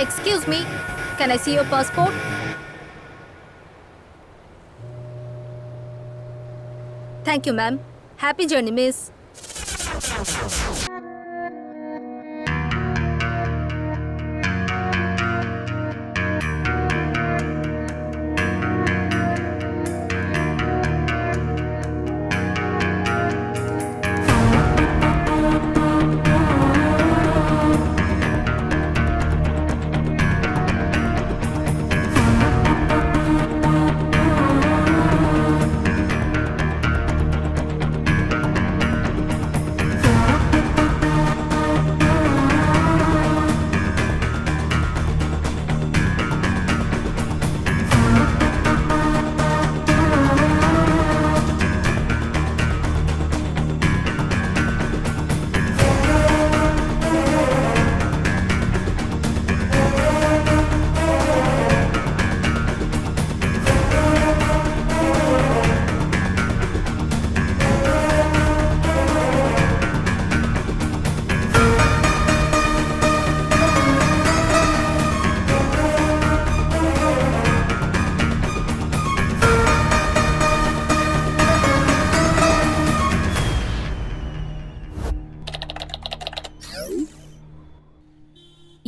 Excuse me, can I see your passport? Thank you, ma'am. Happy journey, miss.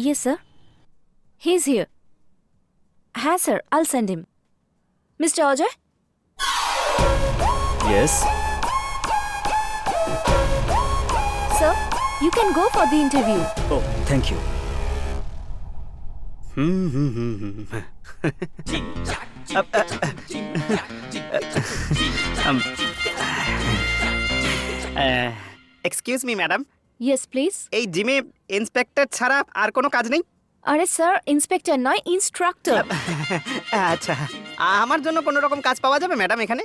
Yes, sir. He's here. Ha, sir. I'll send him. Mr. Ajay? Yes. Sir, you can go for the interview. Oh, thank you. Excuse me madam, Yes, please. এই জিমে inspector ছাড়া আর কোনো কাজ নেই? আরে sir, inspector নয়, instructor. আচ্ছা, আমার জন্য কোনো রকম কাজ পাওয়া যাবে ম্যাডাম এখানে?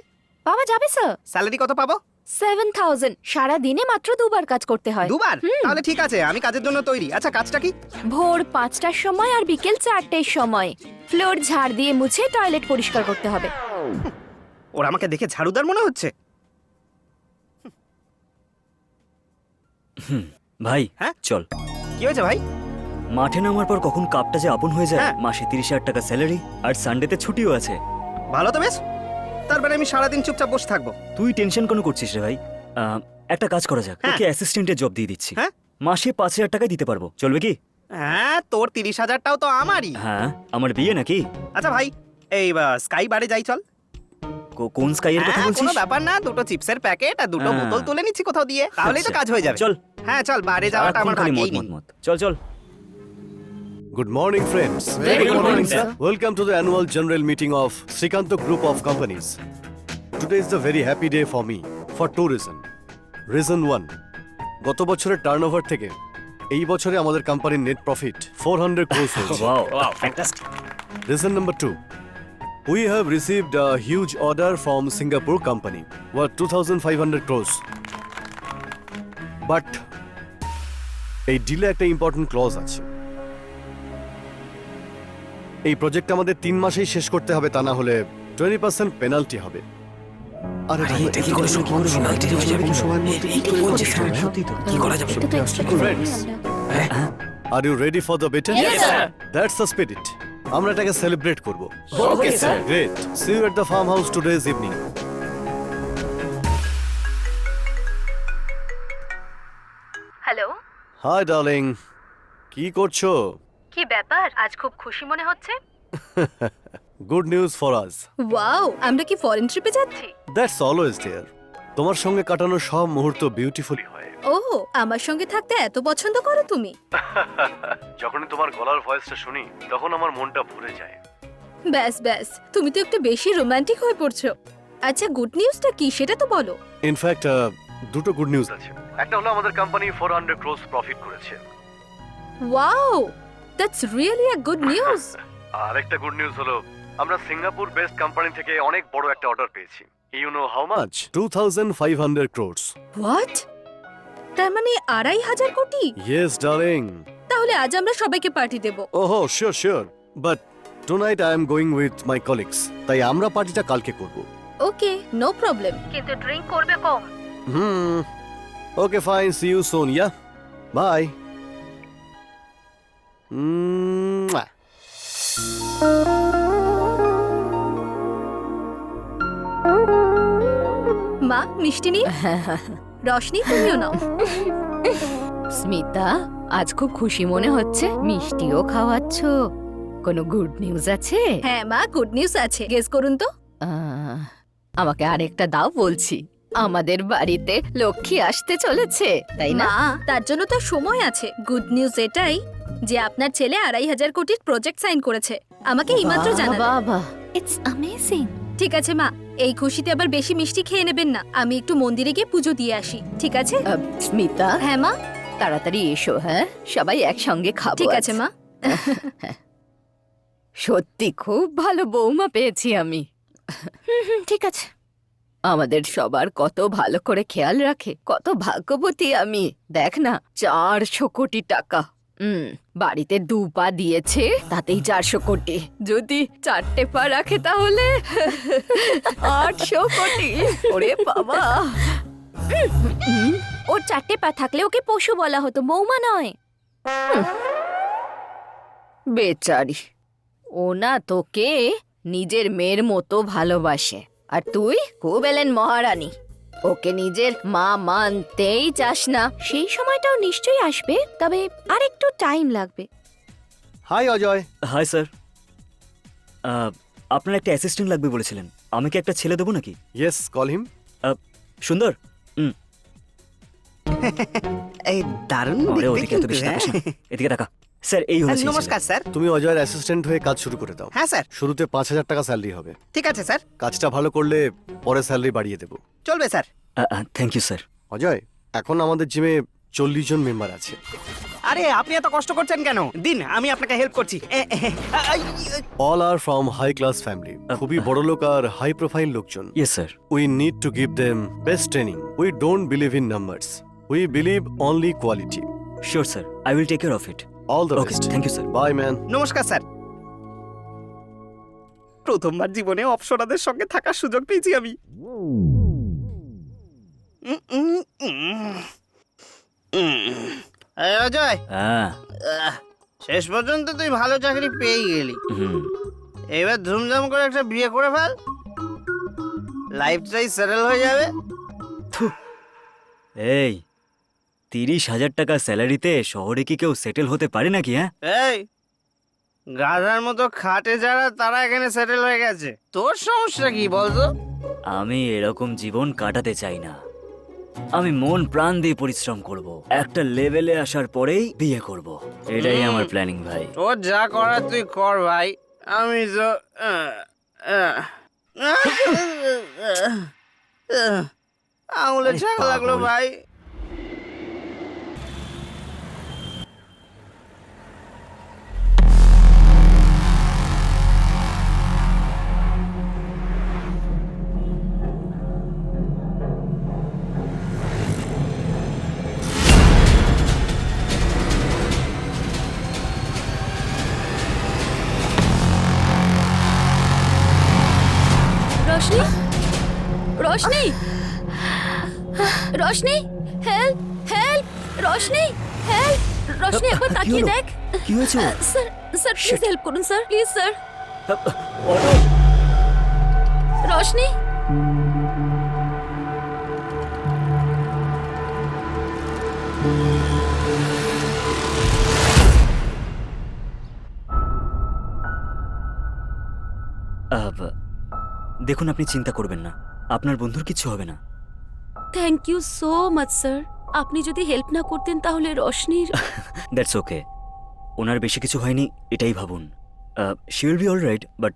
পাওয়া যাবে স্যার। স্যালারি কত পাবো? 7,000। সারা দিনে মাত্র 2 বার কাজ করতে হয়। দুবার? তাহলে ঠিক আছে, আমি কাজের জন্য তৈরি। আচ্ছা, কাজটা কি? ভোর 5টার সময় আর বিকেল 4টের সময় ফ্লোর ঝাড় দিয়ে মুছে টয়লেট পরিষ্কার করতে হবে। ওরা আমাকে দেখে ঝাড়ুদার মনে হচ্ছে। ভাই, হ্যাঁ? চল। কি হয়েছে ভাই? মাঠে নামার পর কখন কাপটা যে আপন হয়ে যায়। হ্যাঁ। মাসে 30,000 টাকা স্যালারি আর সানডেতে ছুটিও আছে। ভালো তো বেশ। তারপরে আমি সারাদিন চুপচাপ বসে থাকবো? তুই টেনশন কেন করছিস রে ভাই? একটা কাজ করা যাক, হ্যাঁ। তোকে অ্যাসিস্ট্যান্টের জব দিয়ে দিচ্ছি। হ্যাঁ? মাসে 5,000 টাকা দিতে পারবো, চলবে কি? হ্যাঁ, তোর 30,000টাও তো আমারই। হ্যাঁ, আমার বিয়ে নাকি? আচ্ছা ভাই, এই স্কাই বারে যাই চল। কোন স্কাইয়ের কথা হ্যাঁ, বলছিস? কোনো ব্যাপার না, দুটো চিপসের প্যাকেট আর দুটো হ্যাঁ। বোতল তুলে নিচ্ছি কোথাও দিয়ে, তাহলেই তো আচ্ছা, কাজ হয়ে যাবে। চল। হ্যাঁ চল, বারে যাওয়াটা আমার সারাক্ষণ খালি ভাগ্যেই মদ, নেই। মদ, মদ। চল চল। Good morning, friends. Very good morning, sir. Welcome to the annual general meeting of Srikanto Group of Companies. Today is a very happy day for me for two reasons. Reason 1, গত বছরের টার্নওভার থেকে এই বছরে আমাদের কোম্পানির net profit 400 crores হয়েছে। Wow, fantastic. Reason number 2, we have received a huge order from Singapore company worth 2,500 crores. But এই delay একটা ইম্পর্টেন্ট ক্লজ আছে। এই প্রজেক্ট আমাদের 3 মাসেই শেষ করতে হবে, তা না হলে 20% পেনাল্টি হবে। আরে এটা কি করে সম্ভব? পেনাল্টি হয়ে যাবে কোন সময়ের মধ্যে? সত্যি তো। কি করা যাবে? এটা তো expect Friends, are you ready for the better? Yes, sir. That's the spirit. আমরা এটাকে সেলিব্রেট করব। Okay, sir. Great. See you at the farmhouse today's evening. Hello, Hi darling. কি করছো? কি ব্যাপার? আজ খুব খুশি মনে হচ্ছে। Good news for us. Wow, আমরা কি ফরেন ট্রিপে যাচ্ছি? That's always there. তোমার সঙ্গে কাটানো সব মুহূর্ত বিউটিফুলি হয়। ওহ, আমার সঙ্গে থাকতে এত পছন্দ করো তুমি? যখনই তোমার গলার ভয়েসটা শুনি তখন আমার মনটা ভরে যায়। ব্যাস ব্যাস, তুমি তো একটু বেশি রোমান্টিক হয়ে পড়ছো। আচ্ছা, গুড নিউজটা কি সেটা তো বলো। ইনফ্যাক্ট দুটো গুড নিউজ আছে। একটা হলো আমাদের কোম্পানি 400 crores প্রফিট করেছে। Wow, that's really a good news. আর একটা গুড নিউজ হলো আমরা সিঙ্গাপুর বেসড কোম্পানি থেকে অনেক বড় একটা অর্ডার পেয়েছি। You know how much? 2,500 crores. What? তার মানে 2,500 কোটি? Yes, darling. তাহলে আজ আমরা সবাইকে পার্টি দেব। Oh, sure. But tonight I am going with my colleagues. তাই আমরা পার্টিটা কালকে করব। ওকে, নো প্রবলেম। কিন্তু ড্রিঙ্ক করবে কম। Okay, fine. See you soon, yeah? Bye. মুয়া। মা মিষ্টি নিয়ে রশনি তুমিও নাও। স্মিতা, আজ খুব খুশি মনে হচ্ছে, মিষ্টিও খাওয়াচ্ছ। কোনো গুড নিউজ আছে? হ্যাঁ মা, গুড নিউজ আছে, গেস করুন তো। আমাকে আরেকটা দাও বলছি। আমাদের বাড়িতে লক্ষ্মী আসতে চলেছে, তাই না? মা, তার জন্য তো সময় আছে। গুড নিউজ এটাই যে আপনার ছেলে 2,500 কোটির প্রজেক্ট সাইন করেছে। আমাকে এইমাত্র জানালো। বাবা, ইটস অ্যামেজিং। ঠিক আছে মা, এই খুশিতে আবার বেশি মিষ্টি খেয়ে নেবেন না। আমি একটু মন্দিরে গিয়ে পুজো দিয়ে আসি, ঠিক আছে? স্মিতা, হ্যাঁ মা। তাড়াতাড়ি এসো, হ্যাঁ? সবাই একসঙ্গে খাবো। ঠিক আছে মা। সত্যি খুব ভালো বৌমা পেয়েছি আমি। ঠিক আছে। আমাদের সবার কত ভালো করে খেয়াল রাখে, কত ভাগ্যবতী আমি। দেখ না, 400 কোটি টাকা। বাড়িতে 2 পা দিয়েছে, তাতেই 400 কোটি। যদি 4টে পা রাখে তাহলে 800 কোটি। ওরে বাবা! ওর 4টে পা থাকলে ওকে পশু বলা হতো, বৌমা নয়। বেচারি, ও না তোকে নিজের মেয়ের মতো ভালোবাসে, আর তুই খুব এলেন মহারানী। ওকে নিজের মা মানতেই চাস না। সেই সময়টাও নিশ্চয়ই আসবে, তবে আর একটু টাইম লাগবে। হাই অজয়। হাই স্যার, আপনার একটা অ্যাসিস্ট্যান্ট লাগবে বলেছিলেন। আমি কি একটা ছেলে দেবো নাকি? Yes, call him. সুন্দর। এই দারুণ আরে দেখতে ওদিকে এত কিন্তু, বেশি হ্যাঁ? তাকাস না। এদিকে টাকা। স্যার এই হলো সেই নমস্কার ছেলে। স্যার। তুমি অজয়ের অ্যাসিস্ট্যান্ট হয়ে কাজ শুরু করে দাও। হ্যাঁ স্যার, শুরুতে 5,000 টাকা স্যালারি হবে। ঠিক আছে স্যার, কাজটা ভালো করলে পরে স্যালারি বাড়িয়ে দেবো। চলবে sir. Thank you sir. Ajay, এখন আমাদের জিমে 40 জন মেম্বার আছে। আরে আপনি এত কষ্ট করছেন কেন? দিন, আমি আপনাকে হেল্প করছি। All are from high class family, খুবই বড় লোক আর হাই প্রোফাইল লোকজন। Yes sir. We need to give them best training. We don't believe in numbers, we believe only quality. Sure sir, I will take care of it. All the okay, best. Thank you sir. Bye man. নমস্কার sir. প্রথমবার জীবনে অপসরাদের সঙ্গে থাকার সুযোগ পেয়েছি আমি। অজয়, হ্যাঁ। শেষ পর্যন্ত তুই ভালো চাকরি পেয়ে গেলি। হুম। এবার ধুমধাম করে একটা বিয়ে করে ফেল, লাইফটাই সেটেল হয়ে যাবে। এই 30,000 টাকা স্যালারিতে শহরে কি কেউ সেটেল হতে পারে নাকি? হ্যাঁ, এই গাধার মতো খাটে যারা, তারা এখানে সেটেল হয়ে গেছে। তোর সমস্যা কি বলতো? আমি এরকম জীবন কাটাতে চাই না। আমি মন প্রাণ দিয়ে পরিশ্রম করব, একটা লেভেলে আসার পরেই বিয়ে করব। এটাই আমার প্ল্যানিং ভাই। তোর যা করার তুই কর ভাই, আমি তো আঙুলে আরে ছাক লাগলো পাগল। ভাই। Roshni, Roshni, Roshni, help, help, Roshni, help, Roshni একবার কি তাকিয়ে হলো? দেখ। কি হয়েছে ওর? স্যার, স্যার প্লিজ হেল্প করুন sir, please sir. Auto. Roshni, দেখুন, আপনি চিন্তা করবেন না, আপনার বন্ধুর কিছু হবে না। Thank you so much sir. আপনি যদি হেল্প না করতেন তাহলে রশনির। দ্যাটস ওকে, ওনার বেশি কিছু হয়নি এটাই ভাবুন। She will be all right. But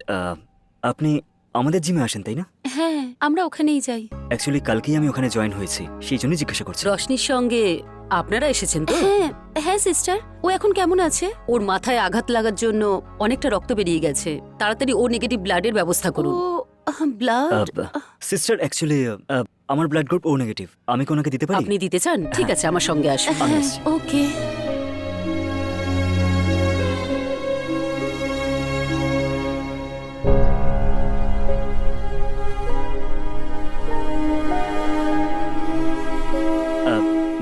আপনি আমাদের জিমে আসেন তাই না? হ্যাঁ, আমরা ওখানেই যাই। অ্যাকচুয়ালি কালকেই আমি ওখানে জয়েন হয়েছি, সেই জন্যই জিজ্ঞাসা করছি। রশনির সঙ্গে আপনারা এসেছেন তো? হ্যাঁ, হ্যাঁ সিস্টার। ও এখন কেমন আছে? ওর মাথায় আঘাত লাগার জন্য অনেকটা রক্ত বেরিয়ে গেছে। তাড়াতাড়ি ও নেগেটিভ ব্লাডের ব্যবস্থা করুন। ও ব্লাড। সিস্টার, অ্যাকচুয়ালি আমার ব্লাড গ্রুপ ও নেগেটিভ। আমি কি ওনাকে দিতে পারি? আপনি দিতে চান? ঠিক আছে, আমার সঙ্গে আসুন। আমি হ্যাঁ, আসছি। ওকে।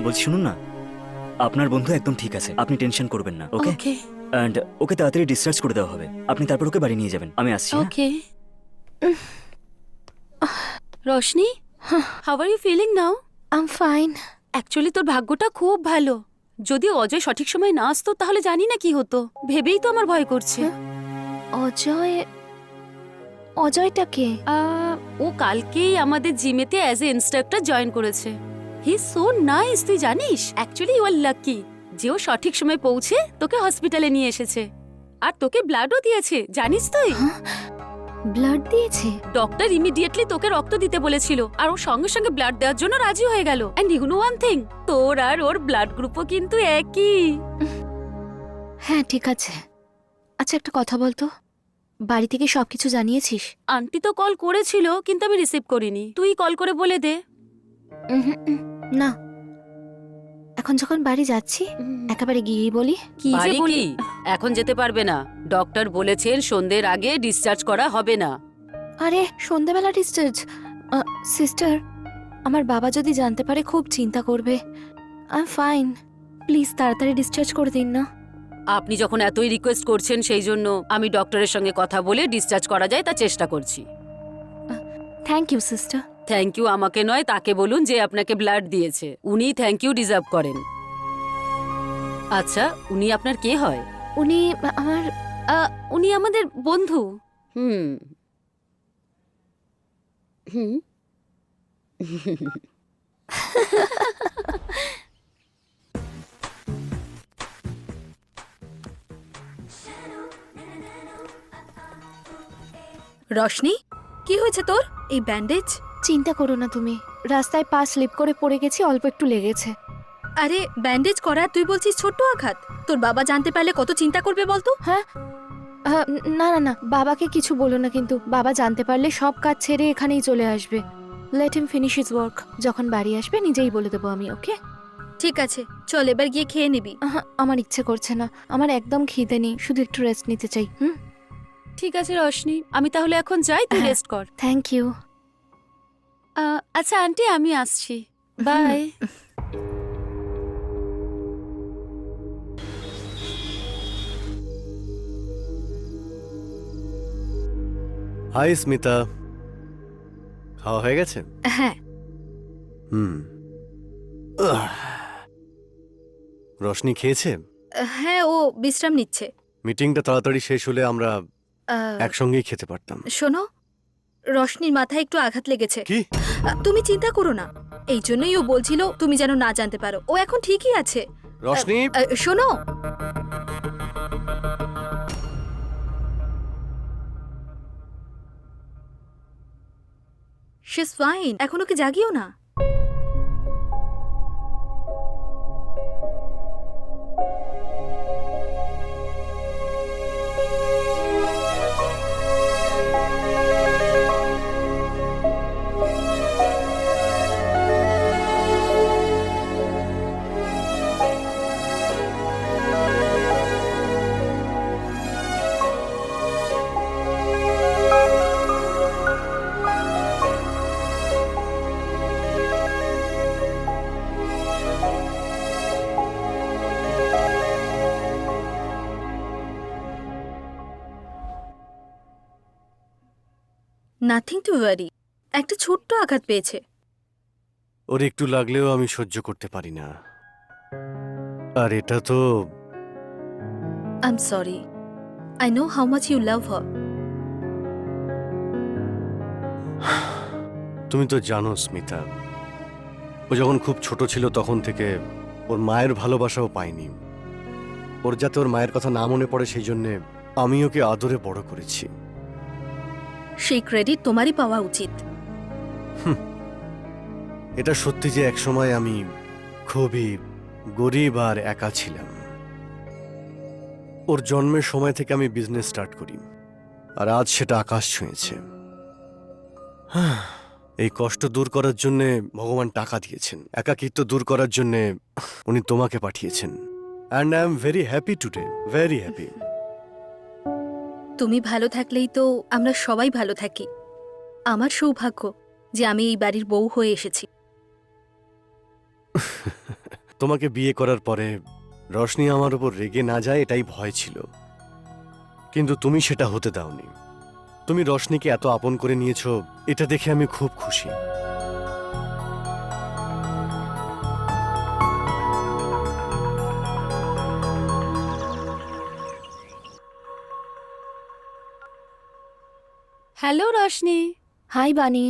বলছি শুনুন না, আপনার বন্ধু একদম ঠিক আছে, আপনি টেনশন করবেন না, ওকে? ওকে অ্যান্ড ওকে তাড়াতাড়ি ডিসচার্জ করে দেওয়া হবে। আপনি তারপর ওকে বাড়ি নিয়ে যাবেন। আমি আসছি, হ্যাঁ? Okay Roshni, how are you feeling now? I am fine. Actually তোর ভাগ্যটা খুব ভালো। যদি অজয় সঠিক সময় না আসতো তাহলে জানি না কি হতো, ভেবেই তো আমার ভয় করছে। অজয়টা কে? ও কালকেই আমাদের জিমেতে অ্যাজ এ ইনস্ট্রাক্টর জয়েন করেছে। হি ইজ সো নাইস, তুই জানিস? অ্যাকচুয়ালি ইউ আর লাকি যে ও সঠিক সময় পৌঁছে তোকে হসপিটালে নিয়ে এসেছে, আর তোকে ব্লাডও দিয়েছে, জানিস তুই? ব্লাড দিয়েছে? ডক্টর ইমিডিয়েটলি তোকে রক্ত দিতে বলেছিল, আর ও সঙ্গে সঙ্গে ব্লাড দেওয়ার জন্য রাজি হয়ে গেল। And you know one thing, তোর আর ওর ব্লাড গ্রুপও কিন্তু একই। হ্যাঁ ঠিক আছে। আচ্ছা একটা কথা বলতো, বাড়ি থেকে সবকিছু জানিয়েছিস? আন্টি তো কল করেছিল কিন্তু আমি রিসিভ করিনি, তুই কল করে বলে দে। না, এখন যখন বাড়ি যাচ্ছি একেবারে গিয়েই বলি। কি যে বলি, এখন যেতে পারবে না, ডক্টর বলেছেন সন্ধ্যের আগে ডিসচার্জ করা হবে না। আরে সন্ধ্যাবেলা ডিসচার্জ? সিস্টার, আমার বাবা যদি জানতে পারে খুব চিন্তা করবে। আই এম ফাইন, প্লিজ তাড়াতাড়ি ডিসচার্জ করে দিন না। আপনি যখন এতই রিকোয়েস্ট করছেন সেই জন্য আমি ডক্টরের সঙ্গে কথা বলে ডিসচার্জ করা যায় তা চেষ্টা করছি। Thank you sister. Thank you আমাকে নয়, তাকে বলুন যে আপনাকে ব্লাড দিয়েছে, উনি থ্যাংক ইউ ডিজার্ভ করেন। আচ্ছা, উনি আপনার কে হয়? উনি আমার উনি আমাদের বন্ধু। হুম হুম রশনি, কি হয়েছে তোর? এই ব্যান্ডেজ? চিন্তা করো না তুমি, রাস্তায় পা স্লিপ করে পড়ে গেছি, অল্প একটু লেগেছে। আরে ব্যান্ডেজ করার তুই বলছিস ছোট্ট আঘাত? তোর বাবা জানতে পারলে কত চিন্তা করবে বলতো? হ্যাঁ না না না, বাবাকে কিছু বলো না, কিন্তু বাবা জানতে পারলে সব কাজ ছেড়ে এখানেই চলে আসবে। Let him finish his work, যখন বাড়ি আসবে নিজেই বলে দেবো আমি, ওকে? ঠিক আছে, চল এবার গিয়ে খেয়ে নিবি। আমার ইচ্ছে করছে না, আমার একদম খিদে নেই, শুধু একটু রেস্ট নিতে চাই। ঠিক আছে রশনি, আমি তাহলে এখন যাই, তুই হ্যাঁ। রেস্ট কর। Thank you. আচ্ছা আন্টি, আমি আসছি, বাই। হাই স্মিতা, খাওয়া হয়ে গেছে? হ্যাঁ। হুম। রশনি খেয়েছে? হ্যাঁ, ও বিশ্রাম নিচ্ছে। মিটিংটা তাড়াতাড়ি শেষ হলে আমরা আহ, একসঙ্গেই খেতে পারতাম। শোনো, রশনির মাথায় একটু আঘাত লেগেছে। কি? তুমি চিন্তা করো না, এই জন্যই ও বলছিল তুমি যেন না জানতে পারো, ও এখন ঠিকই আছে। রশনি, শোনো, শি ইজ ফাইন, এখন ওকে জাগিও না। নাথিং টু ওয়ারি, একটা ছোট্ট আঘাত পেয়েছে। ওর একটু লাগলেও আমি সহ্য করতে পারি না। আর এটা তো I am sorry, I know how much you love her. তুমি তো জানো স্মিতা, ও যখন খুব ছোট ছিল তখন থেকে ওর মায়ের ভালোবাসাও পায়নি। ওর যাতে ওর মায়ের কথা না মনে পড়ে সেই জন্যে আমি ওকে আদরে বড় করেছি। সেই ক্রেডিট তোমারই পাওয়া উচিত। এটা সত্যি যে একসময় আমি খুবই গরিব আর একা ছিলাম। ওর জন্মের সময় থেকে আমি বিজনেস স্টার্ট করি, আর আজ সেটা আকাশ ছুঁয়েছে। এই কষ্ট দূর করার জন্য ভগবান টাকা দিয়েছেন, একাকিত্ব দূর করার জন্য উনি তোমাকে পাঠিয়েছেন। And I am very happy today, very happy. তুমি ভালো থাকলেই তো আমরা সবাই ভালো থাকি। আমার সৌভাগ্য যে আমি এই বাড়ির বউ হয়ে এসেছি। তোমাকে বিয়ে করার পরে রশনি আমার উপর রেগে না যায় এটাই ভয় ছিল, কিন্তু তুমি সেটা হতে দাওনি। তুমি রশনিকে এত আপন করে নিয়েছো, এটা দেখে আমি খুব খুশি। হ্যালো রশনি। হাই বানি।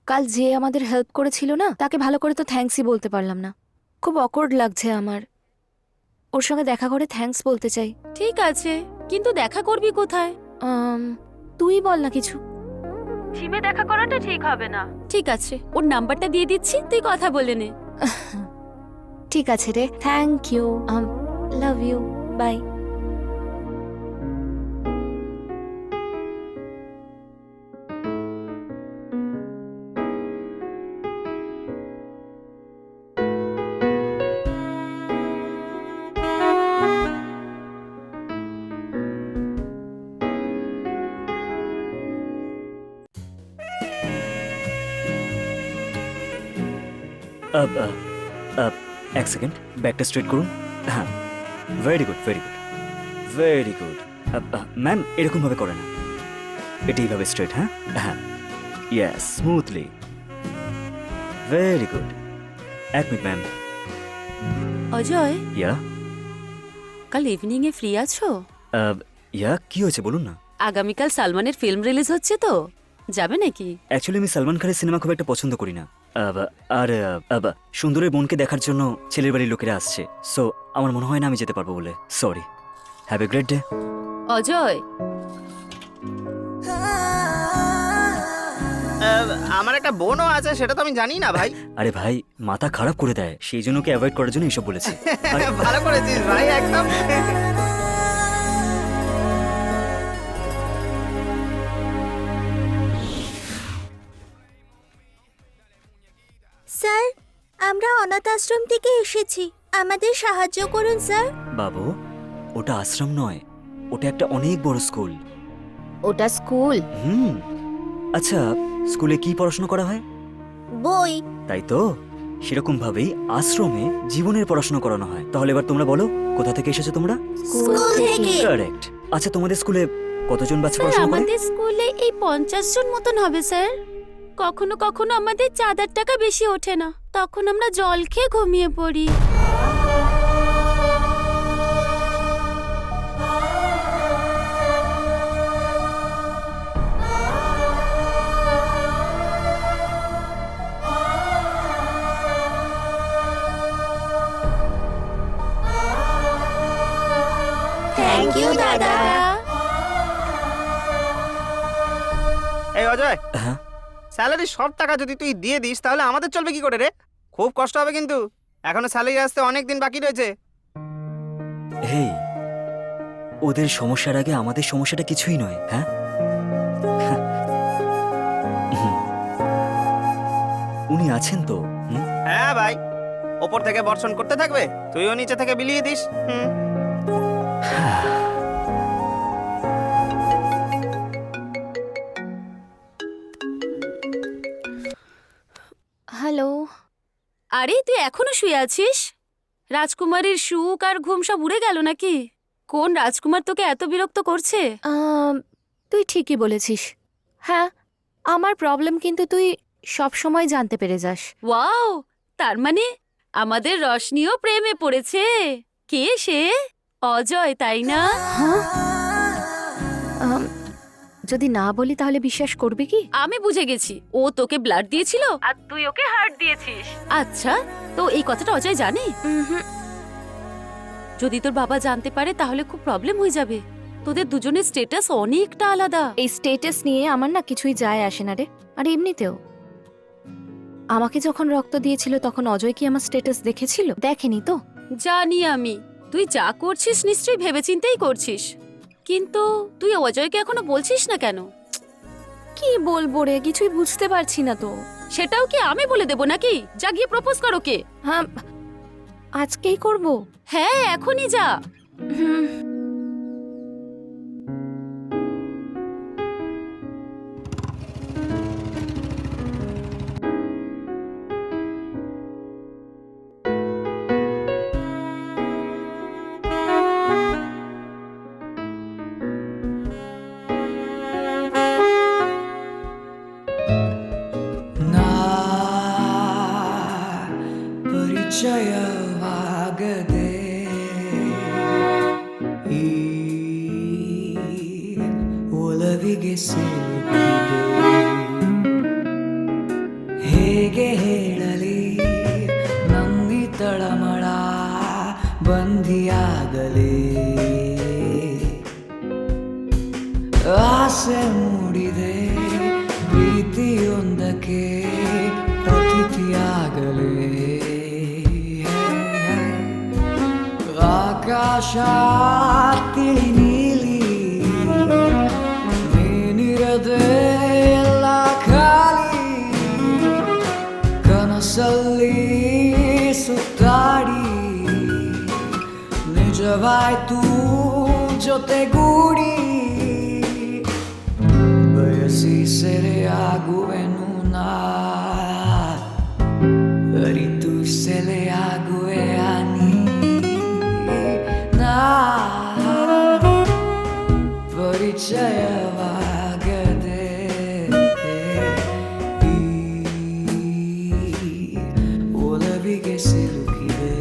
কাল যে আমাদের হেল্প করেছিল না, তাকে ভালো করে তো থ্যাঙ্কসই বলতে পারলাম না। খুব অকওয়ার্ড লাগছে আমার। ওর সঙ্গে দেখা করে থ্যাঙ্কস বলতে চাই। ঠিক আছে, কিন্তু দেখা করবি কোথায়? তুই বল না কিছু। জিমে দেখা করাটা ঠিক হবে না। ঠিক আছে, ওর নাম্বারটা দিয়ে দিচ্ছি, তুই কথা বলে নে। ঠিক আছে রে, thank you, love you, bye. এক সেকেন্ড, ব্যাকটা স্ট্রেট করুন। হ্যাঁ, very good, very good, very good. Ma'am, এরকম ভাবে করে না, এটা এইভাবে স্ট্রেট। হ্যাঁ হ্যাঁ, ইয়েস, স্মুথলি, ভেরি গুড। এক মিনিট ম্যাম। অজয়, ইয়া কাল ইভিনিং এ ফ্রি আছো? ইয়া কি হয়েছে বলুন না। আগামীকাল সালমানের ফিল্ম রিলিজ হচ্ছে তো, যাবে নাকি? অ্যাকচুয়ালি আমি সালমান খানের সিনেমা খুব একটা পছন্দ করি না, আর সুন্দরের বোনকে দেখার জন্য ছেলের বাড়ির লোকেরা আসছে, সো আমার মনে হয় না আমি যেতে পারবো বলে। Sorry, have a great day. Ajay, আমার একটা বোনও আছে, সেটা তো আমি জানি না ভাই। আরে ভাই, মাথা খারাপ করে দেয়, সেই জন্য ওকে অ্যাভয়েড করার জন্য এসব বলেছে। ভালো করেছিস ভাই, একদম। স্যার, আমরা অনাথ আশ্রম থেকে এসেছি, আমাদের সাহায্য করুন স্যার। বাবু, ওটা আশ্রম নয়, ওটা একটা অনেক বড় স্কুল। ওটা স্কুল? আচ্ছা, স্কুলে কি পড়াশোনা করা হয়? বই। তাই তো, সেরকম ভাবেই আশ্রমে জীবনের পড়াশোনা করানো হয়। তাহলে এবার তোমরা বলো, কোথা থেকে এসেছো তোমরা? স্কুল থেকে। কারেক্ট। আচ্ছা, তোমাদের স্কুলে কতজন বাচ্চা স্যার, পড়াশোনা করে? আমাদের স্কুলে এই 50 জন মতন হবে স্যার। কখনো কখনো আমাদের চাঁদার টাকা বেশি ওঠে না, তখন আমরা জল খেয়ে ঘুমিয়ে পড়ি। থ্যাংক ইউ দাদা। এই অজয়, হ্যাঁ, স্যালারি সব টাকা যদি তুই দিয়ে দিস তাহলে আমাদের চলবে কি করে রে? খুব কষ্ট হবে কিন্তু, এখনো স্যালারি আসতে অনেক দিন বাকি রয়েছে। হেই, ওদের সমস্যার আগে আমাদের সমস্যাটা কিছুই নয়। হ্যাঁ, উনি আছেন তো? হ্যাঁ ভাই, ওপর থেকে বর্ষণ করতে থাকবে, তুইও নিচে থেকে বিলিয়ে দিস। হ্যালো। আরে, তুই এখনো শুয়ে আছিস? রাজকুমারীর সুখ আর ঘুম সব উড়ে গেল নাকি? কোন রাজকুমার তোকে এত বিরক্ত করছে? তুই ঠিকই বলেছিস। হ্যাঁ, আমার প্রবলেম কিন্তু তুই সব সময় জানতে পেরে যাস। ওয়াও, তার মানে আমাদের রশনিও প্রেমে পড়েছে। কে সে? অজয়, তাই না? হ্যাঁ? যদি না বলি তাহলে বিশ্বাস করবি কি? আমি বুঝে গেছি, ও তোকে ব্লাড দিয়েছিল আর তুই ওকে হার্ট দিয়েছিস। আচ্ছা, তো এই কথাটা অজয় জানে? যদি তোর বাবা জানতে পারে তাহলে খুব প্রবলেম হয়ে যাবে। তোদের দুজনের স্ট্যাটাস অনেকটা আলাদা। এই স্টেটাস নিয়ে আমার না কিছুই যায় আসে না রে। আর এমনিতেও আমাকে যখন রক্ত দিয়েছিল তখন অজয় কি আমার স্টেটাস দেখেছিল? দেখেনি তো। জানি আমি, তুই যা করছিস নিশ্চয়ই ভেবেচিন্তেই করছিস, কিন্তু তুই অজয়কে এখনো বলছিস না কেন? কি বলবো রে, কিছুই বুঝতে পারছি না তো। সেটাও কি আমি বলে দেবো নাকি? যা গিয়ে প্রপোজ করো। কে? হ্যাঁ, আজকেই করব। হ্যাঁ, এখনই যা। হুম। ಪರಿಚಯವಾಗದೆ ಈ ಒಲವಿಗೆ ಸಿಲುಕಿದೆ. ಹೇಗೆ ಹೇಳಲಿ ನನ್ನಿ ತಳಮಳ ಬಂಧಿಯಾಗಲೇ ಆಸೆ ಮೂಡಿದೆ ಪ್ರೀತಿಯೊಂದಕ್ಕೆ ಅತಿಥಿಯಾಗಲೇ. ಆಕಾಶ ತಿಳಿ ನೀಲಿ ನೀನಿರದೆ ಎಲ್ಲ ಖಾಲಿ ಕನಸಲ್ಲಿ ಸುತ್ತಾಡಿ ನಿಜವಾಯ್ತು ಜೊತೆಗೂಡಿ ಬಯಸಿ ಸೆರೆಯಾಗುವೆನು ನಾ ಅರಿತು ಸೆಲೆಯಾಗುವೆ ನೀ ನಾ ಪರಿಚಯವಾಗದೆ ಈ ಒಲವಿಗೆ ಸಿಲುಕಿದೆ.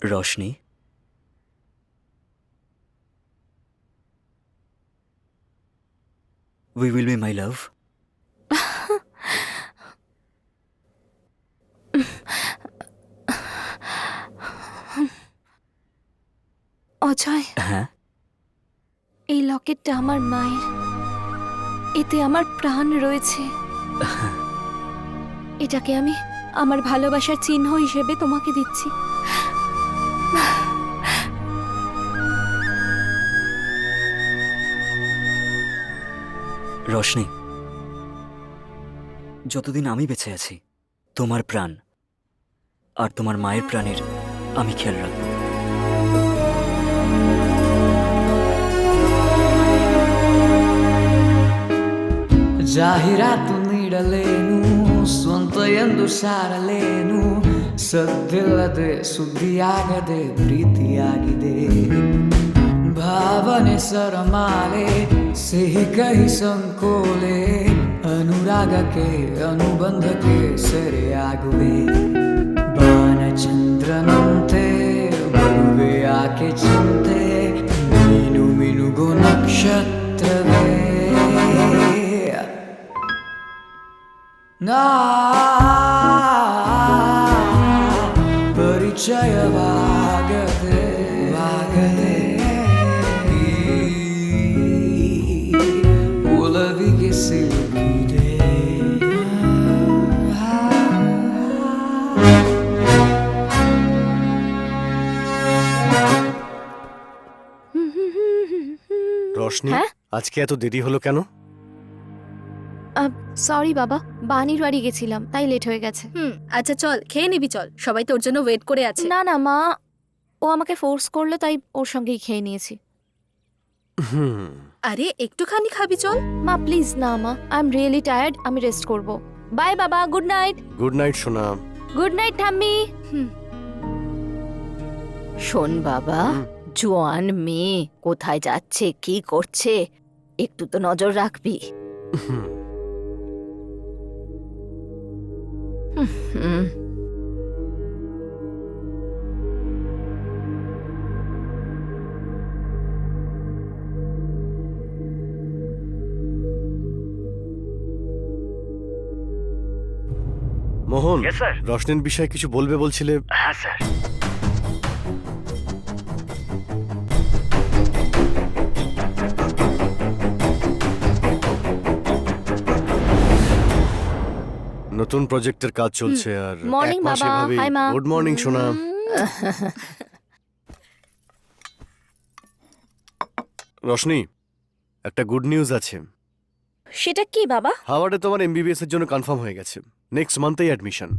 रोशनी, we will be my love. Ajay, হ্যাঁ, এই লকেটটা আমার মায়ের, এতে আমার প্রাণ রয়েছে। এটাকে আমি আমার ভালোবাসার চিহ্ন হিসেবে তোমাকে দিচ্ছি। রোশনি, যতদিন আমি বেঁচে আছি তোমার প্রাণ আর তোমার মায়ের প্রাণের আমি খেয়াল রাখবো। ಜಾಹೀರಾತು ನೀಡಲೇನು ಸ್ವಂತ ಎಂದು ಸಾರಲೇನು ಸದ್ದಿಲ್ಲದೆ ಸುದ್ದಿಯಾಗದೆ ಪ್ರೀತಿಯಾಗಿದೆ ಭಾವನೆ ಸರಮಾಲೆ ಸಿಹಿ ಕಹಿ ಸಂಕೋಲೆ ಅನುರಾಗಕ್ಕೆ ಅನುಬಂಧಕ್ಕೆ ಸೆರೆಯಾಗುವೆ ಬಾಣಚಂದ್ರನಂತೆ ಬರುವೆ ಆಕೆ ಚಿಂತೆ ನೀನು ಮಿನುಗು ನಕ್ಷತ್ರವೇ ನಾ ಪರಿಚಯವಾಗದೆ ಈ ಒಲವಿಗೆ ಸಿಲುಕಿದೆ. রোশনি, হ্যাঁ? আজকে এত দেরি হলো কেন? সরি বাবা, বানির বাড়ি গেছিলাম তাই লেট হয়ে গেছে। আচ্ছা চল খেয়ে নিবি, চল সবাই তোর জন্য ওয়েট করে আছে। না না মা, ও আমাকে ফোর্স করলো তাই ওর সঙ্গেই খেয়ে নিয়েছি। আরে একটুখানি খাবি চল। মা প্লিজ না মা, আই এম রিয়েলি টায়ার্ড, আমি রেস্ট করব। বাই বাবা, গুড নাইট। গুড নাইট সোনা। গুড নাইট ঠাম্মি। শোন বাবা, জোয়ান মেয়ে কোথায় যাচ্ছে কি করছে একটু তো নজর রাখবি। হুম। মোহন, Yes, sir. রোশনির বিষয়ে কিছু বলবে বলছিলে? হ্যাঁ স্যার। নতুন প্রজেক্টের কাজ চলছে আর মর্নিং বাবা, হাই মা। গুড মর্নিং সোনা। রোশনি, একটা গুড নিউজ আছে। সেটা কি বাবা? হাওয়ার্ডে তোমার এমবিবিএস এর জন্য কনফার্ম হয়ে গেছে, নেক্সট মান্থেই অ্যাডমিশন।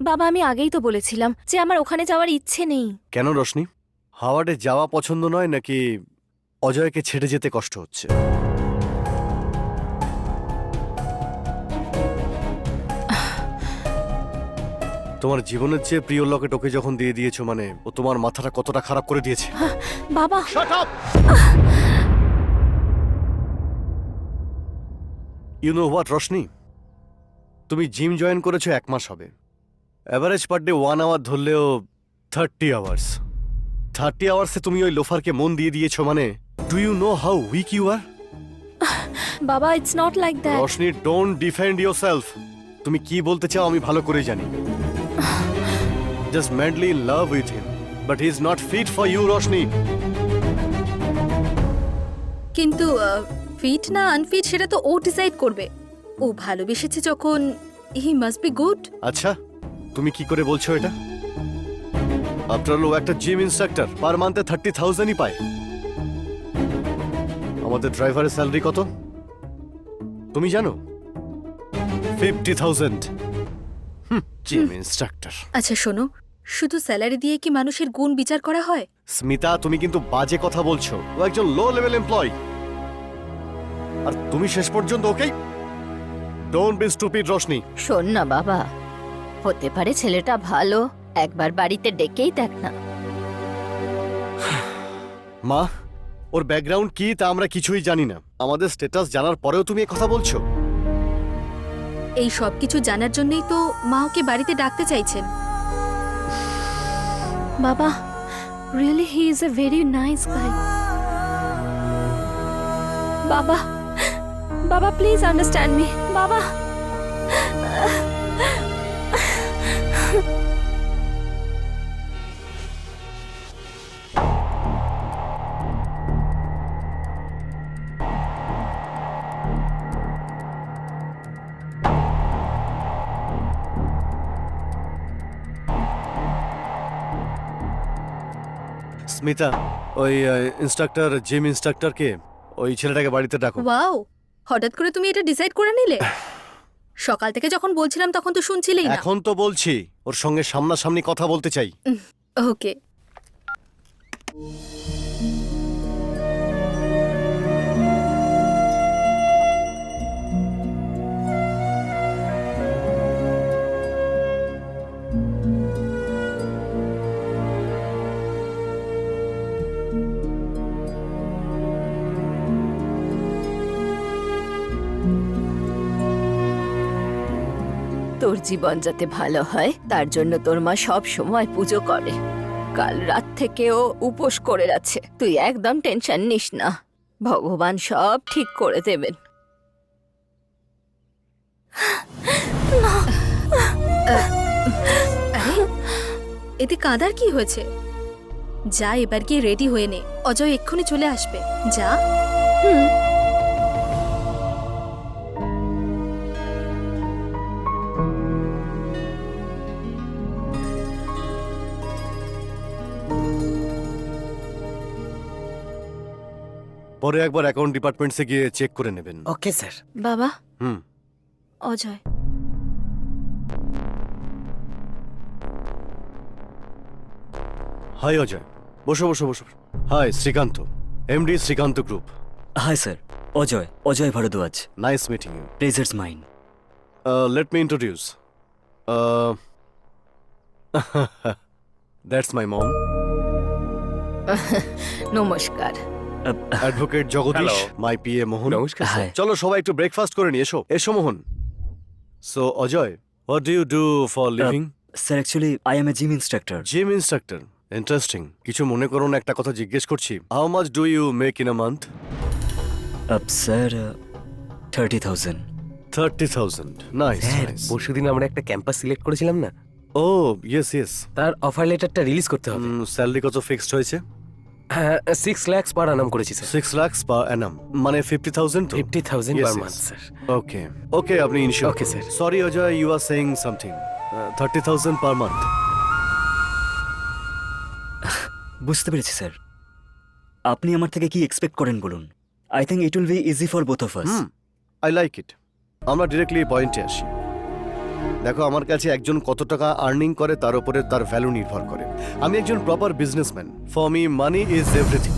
বাবা আমি আগেই তো বলেছিলাম যে আমার ওখানে যাওয়ার ইচ্ছে নেই। কেন রোশনি, হাওয়ার্ডে যাওয়া পছন্দ নয় নাকি অজয়কে ছেড়ে যেতে কষ্ট হচ্ছে? তোমার জীবনের চেয়ে প্রিয় লকেট ওকে যখন দিয়ে দিয়েছো মানে ও তোমার মাথাটা কতটা খারাপ করে দিয়েছে। বাবা ইউ নো হোয়াট রশনি, তুমি জিম জয়েন করেছো 1 মাস হবে। অ্যাভারেজ পার ডে 1 আওয়ার ধরলেও 30 আওয়ার্স। 30 আওয়ার্সে তুমি ওই লোফারকে মন দিয়ে দিয়েছো মানে do you know how weak you are? বাবা it's not like that. Roshni don't defend yourself. তুমি কি বলতে চাও আমি ভালো করে জানি। Just madly in love with him but he is not fit for you Roshni. কিন্তু ফিট না আনফিট সেটা তো ও ডিসাইড করবে। ও ভালোবেসেছে যখন, হি মাস্ট বি গুড। আচ্ছা তুমি কি করে বলছো এটা? আফটার অল ও একটা জিম ইনস্ট্রাক্টর, পার মান্থে 30,000ই পায়। আমাদের ড্রাইভারের স্যালারি কত তুমি জানো? 50,000। Gym instructor. আচ্ছা শোনো, শুধু স্যালারি দিয়ে কি মানুষের গুণ বিচার করা হয়? স্মিতা তুমি কিন্তু বাজে কথা বলছো। ও একজন লো লেভেল এমপ্লয় আর তুমি শেষ পর্যন্ত ওকেই। Don't be stupid Roshni. শোন না বাবা, হতে পারে ছেলেটা ভালো, একবার বাড়িতে ডেকেই দেখ না। মা ওর ব্যাকগ্রাউন্ড কি তা আমরা কিছুই জানি না। আমাদের স্ট্যাটাস জানার পরেও তুমি কথা বলছো। এই সব কিছু জানার জন্যই তো মা ওকে বাড়িতে ডাকতে চাইছেন। বাবা really he is a very nice guy. বাবা বাবা প্লিজ আন্ডারস্ট্যান্ড মি বাবা। স্মিতা ওই ইনস্ট্রাক্টর জিম ইনস্ট্রাক্টরকে ওই ছেলেটাকে বাড়িতে ডাকো। ওয়াও, হঠাৎ করে তুমি এটা ডিসাইড করে নিলে? সকাল থেকে যখন বলছিলাম তখন তো শুনছিলেই না। এখন তো বলছি ওর সঙ্গে সামনাসামনি কথা বলতে চাই। ওকে। তোর জীবন যাতে ভালো হয় তার জন্য তোর মা সব সময় পুজো করে। কাল রাত থেকে ও উপোস করে আছে। তুই একদম টেনশন নিস না, ভগবান সব ঠিক করে দেবেন। আরে এতে কাঁদার কি হয়েছে? যা এবার গিয়ে রেডি হয়ে নে, অজয় এক্ষুনি চলে আসবে। যা। পরে একবার অ্যাকাউন্ট ডিপার্টমেন্টসে গিয়ে চেক করে নেবেন। Okay sir. বাবা হুম। অজয় হাই অজয়, বসো বসো বসো। Hi Srikanth, MD Srikanth group. Hi sir, Ajay Bharadwaj. Nice meeting you. Pleasure's mine. Let me introduce. That's my mom. নমস্কার। Advocate Jagdish, my PA Mohan. নমস্কার হাই। চলো সবাই একটু ব্রেকফাস্ট করে নিয়ে এসো। এসো Mohan. So Ajay, what do you do for living? Sir actually I am a gym instructor. Gym instructor, interesting. কিছু মনে করো না, একটা কথা জিজ্ঞেস করছি। How much do you make in a month? Sir 30,000। 30,000। Nice. পরশুদিন আমরা একটা ক্যাম্পাস সিলেক্ট করেছিলাম না, ও ইয়েস ইয়েস। তার অফার লেটারটা রিলিজ করতে হবে। স্যালারি কত ফিক্সড হয়েছে? 6 লাখ পার আনাম করেছি স্যার। 6 লাখ পার অ্যানাম, মানে 50,000 তো? 50,000 Yes, per yes. Month sir. Okay okay, আপনি ensure. Okay, sir. Sorry Ajay, you are saying something. 30,000 per month. বুঝতে পেরেছি স্যার। আপনি আমার থেকে কি এক্সপেক্ট করেন বলুন? I think it will be easy for both of us. I like it. আমরা ডিরেক্টলি পয়েন্টে আসি। দেখো, আমার কাছে একজন কত টাকা আর্নিং করে তার উপরে তার ভ্যালু নির্ভর করে। আমি একজন proper businessman. For me money is everything.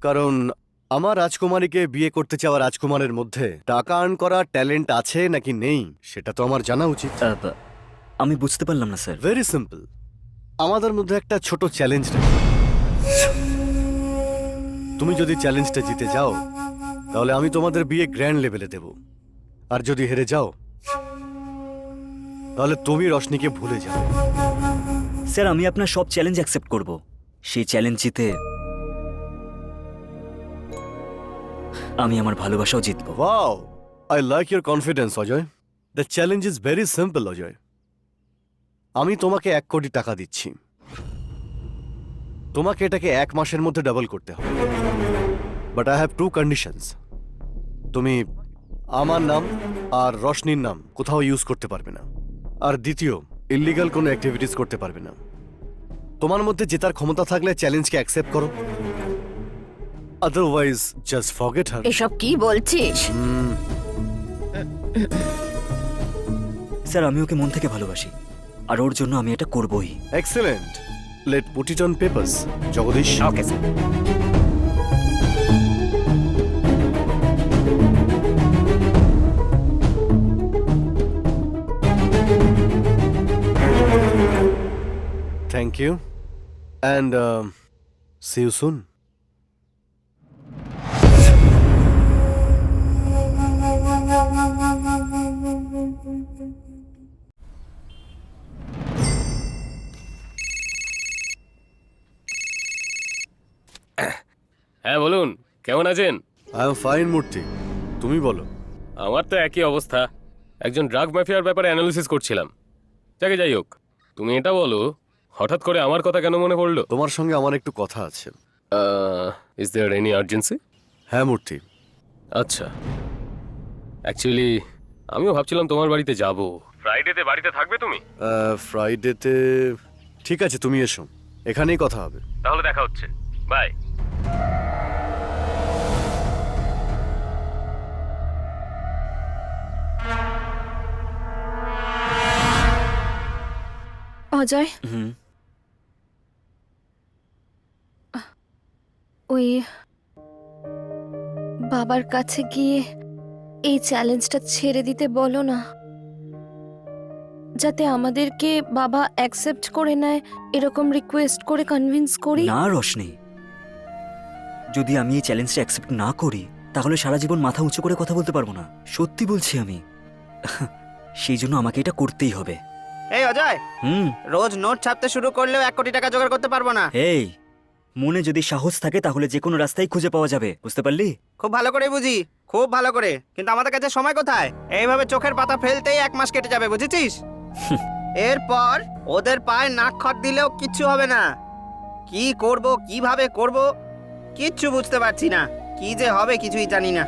কারণ আমার রাজকুমারীকে বিয়ে করতে চাওয়া রাজকুমারের মধ্যে টাকা আর্ন করা ট্যালেন্ট আছে নাকি নেই সেটা তো আমার জানা উচিত। আমি বুঝতে পারলাম না স্যার। ভেরি সিম্পল, আমাদের মধ্যে একটা ছোট চ্যালেঞ্জ রাখি। তুমি যদি চ্যালেঞ্জটা জিতে যাও তাহলে আমি তোমাদের বিয়ে গ্র্যান্ড লেভেলে দেব, আর যদি হেরে যাও তাহলে তুমি রশনিকে ভুলে যাও। স্যার আমি আপনার সব চ্যালেঞ্জ অ্যাকসেপ্ট করব। সেই চ্যালেঞ্জ জিতে আমি আমার ভালোবাসাও জিতবো। Wow, I like your confidence Ajay. The challenge is very simple Ajay. আমি তোমাকে 1 কোটি টাকা দিচ্ছি, তোমাকে এটাকে 1 মাসের মধ্যে ডাবল করতে হবে। But I have 2 conditions. তুমি আমার নাম আর রশনির নাম কোথাও ইউজ করতে পারবে না, আর দ্বিতীয় ইল্লিগাল কোনো অ্যাক্টিভিটিস করতে পারবে না। তোমার মধ্যে জেতার ক্ষমতা থাকলে চ্যালেঞ্জকে অ্যাকসেপ্ট করো, আদারওয়াইজ জাস্ট ফরগেট হার। এসব কি বলছিস? স্যার আমি ওকে মন থেকে ভালোবাসি, আর ওর জন্য আমি এটা করবই। Excellent, let put it on papers. Jagdish, okay sir. Thank you and see you soon. হ্যাঁ বলুন, কেমন আছেন? আই এম ফাইন মূর্তি, তুমি বলো। আমার তো একই অবস্থা, একজন ড্রাগ মাফিয়ার ব্যাপারে অ্যানালিসিস করছিলাম। যাই হোক, তুমি এটা বলো, হঠাৎ করে আমার কথা কেন মনে পড়লো? তোমার সঙ্গে আমার একটু কথা আছে। Is there any urgency? হ্যাঁ মূর্তি। আচ্ছা, অ্যাকচুয়ালি আমিও ভাবছিলাম তোমার বাড়িতে যাব। ফ্রাইডেতে বাড়িতে থাকবে তুমি? ফ্রাইডেতে ঠিক আছে, তুমি এসো, এখানেই কথা হবে। তাহলে দেখা হচ্ছে, বাই। অজয়, হুম। ওই বাবার কাছে গিয়ে এই চ্যালেঞ্জটা ছেড়ে দিতে বলো না, যাতে আমাদেরকে বাবা অ্যাকসেপ্ট করে নেয়। এরকম রিকোয়েস্ট করে কনভিন্স করি। না রশনি, যদি আমি এই চ্যালেঞ্জটা অ্যাকসেপ্ট না করি তাহলে সারা জীবন মাথা উঁচু করে কথা বলতে পারবো না। সত্যি বলছি আমি। সেই জন্য আমাকে এটা করতেই হবে। এই অজয়, হুম। রোজ নোট ছাপতে শুরু করলেও 1 কোটি টাকা জোগাড় করতে পারবো না। এই মনে যদি সাহস থাকে তাহলে যে কোনো রাস্তায় খুঁজে পাওয়া যাবে, বুঝতে পারলি? খুব ভালো করে বুঝি, খুব ভালো করে, কিন্তু আমাদের কাছে সময় কোথায়? এইভাবে চোখের পাতা ফেলতেই 1 মাস কেটে যাবে, বুঝেছিস? এরপর ওদের পায়ে নাক খত দিলেও কিচ্ছু হবে না। কি করব, কিভাবে করব, কিচ্ছু বুঝতে পারছি না। কি যে হবে কিছুই জানি না।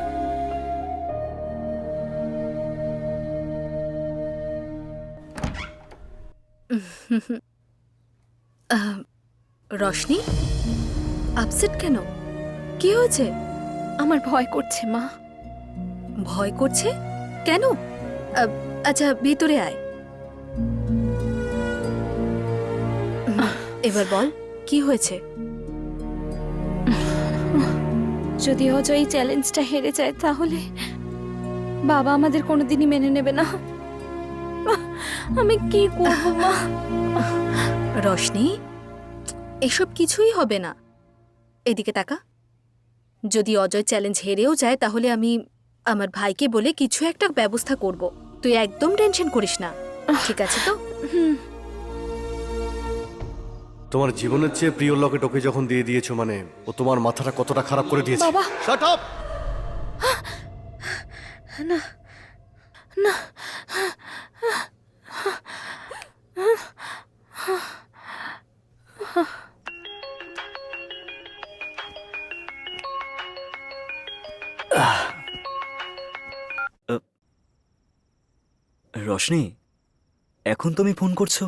রশনি, আপসেট কেন? কি হয়েছে? আমার ভয় করছে মা। ভয় করছে কেন? আচ্ছা ভিতরে আয়। এবার বল কি হয়েছে? যদি অজয় এই চ্যালেঞ্জটা হেরে যায় তাহলে বাবা আমাদের কোনোদিনই মেনে নেবে না। আমি কি করব মা? রশনি, এসব কিছুই হবে না। এদিকে তাকা। যদি অজয় চ্যালেঞ্জ হেরেও যায় তাহলে আমি আমার ভাইকে বলে কিছু একটা ব্যবস্থা করব। তুই একদম টেনশন করিস না, ঠিক আছে তো? তোমার জীবনের চেয়ে প্রিয় লকেট ওকে যখন দিয়ে দিয়েছো, মানে ও তোমার মাথাটা কতটা খারাপ করে দিয়েছে। বাবা! Shut up! না না, রশনি, এখন তুমি ফোন করছো?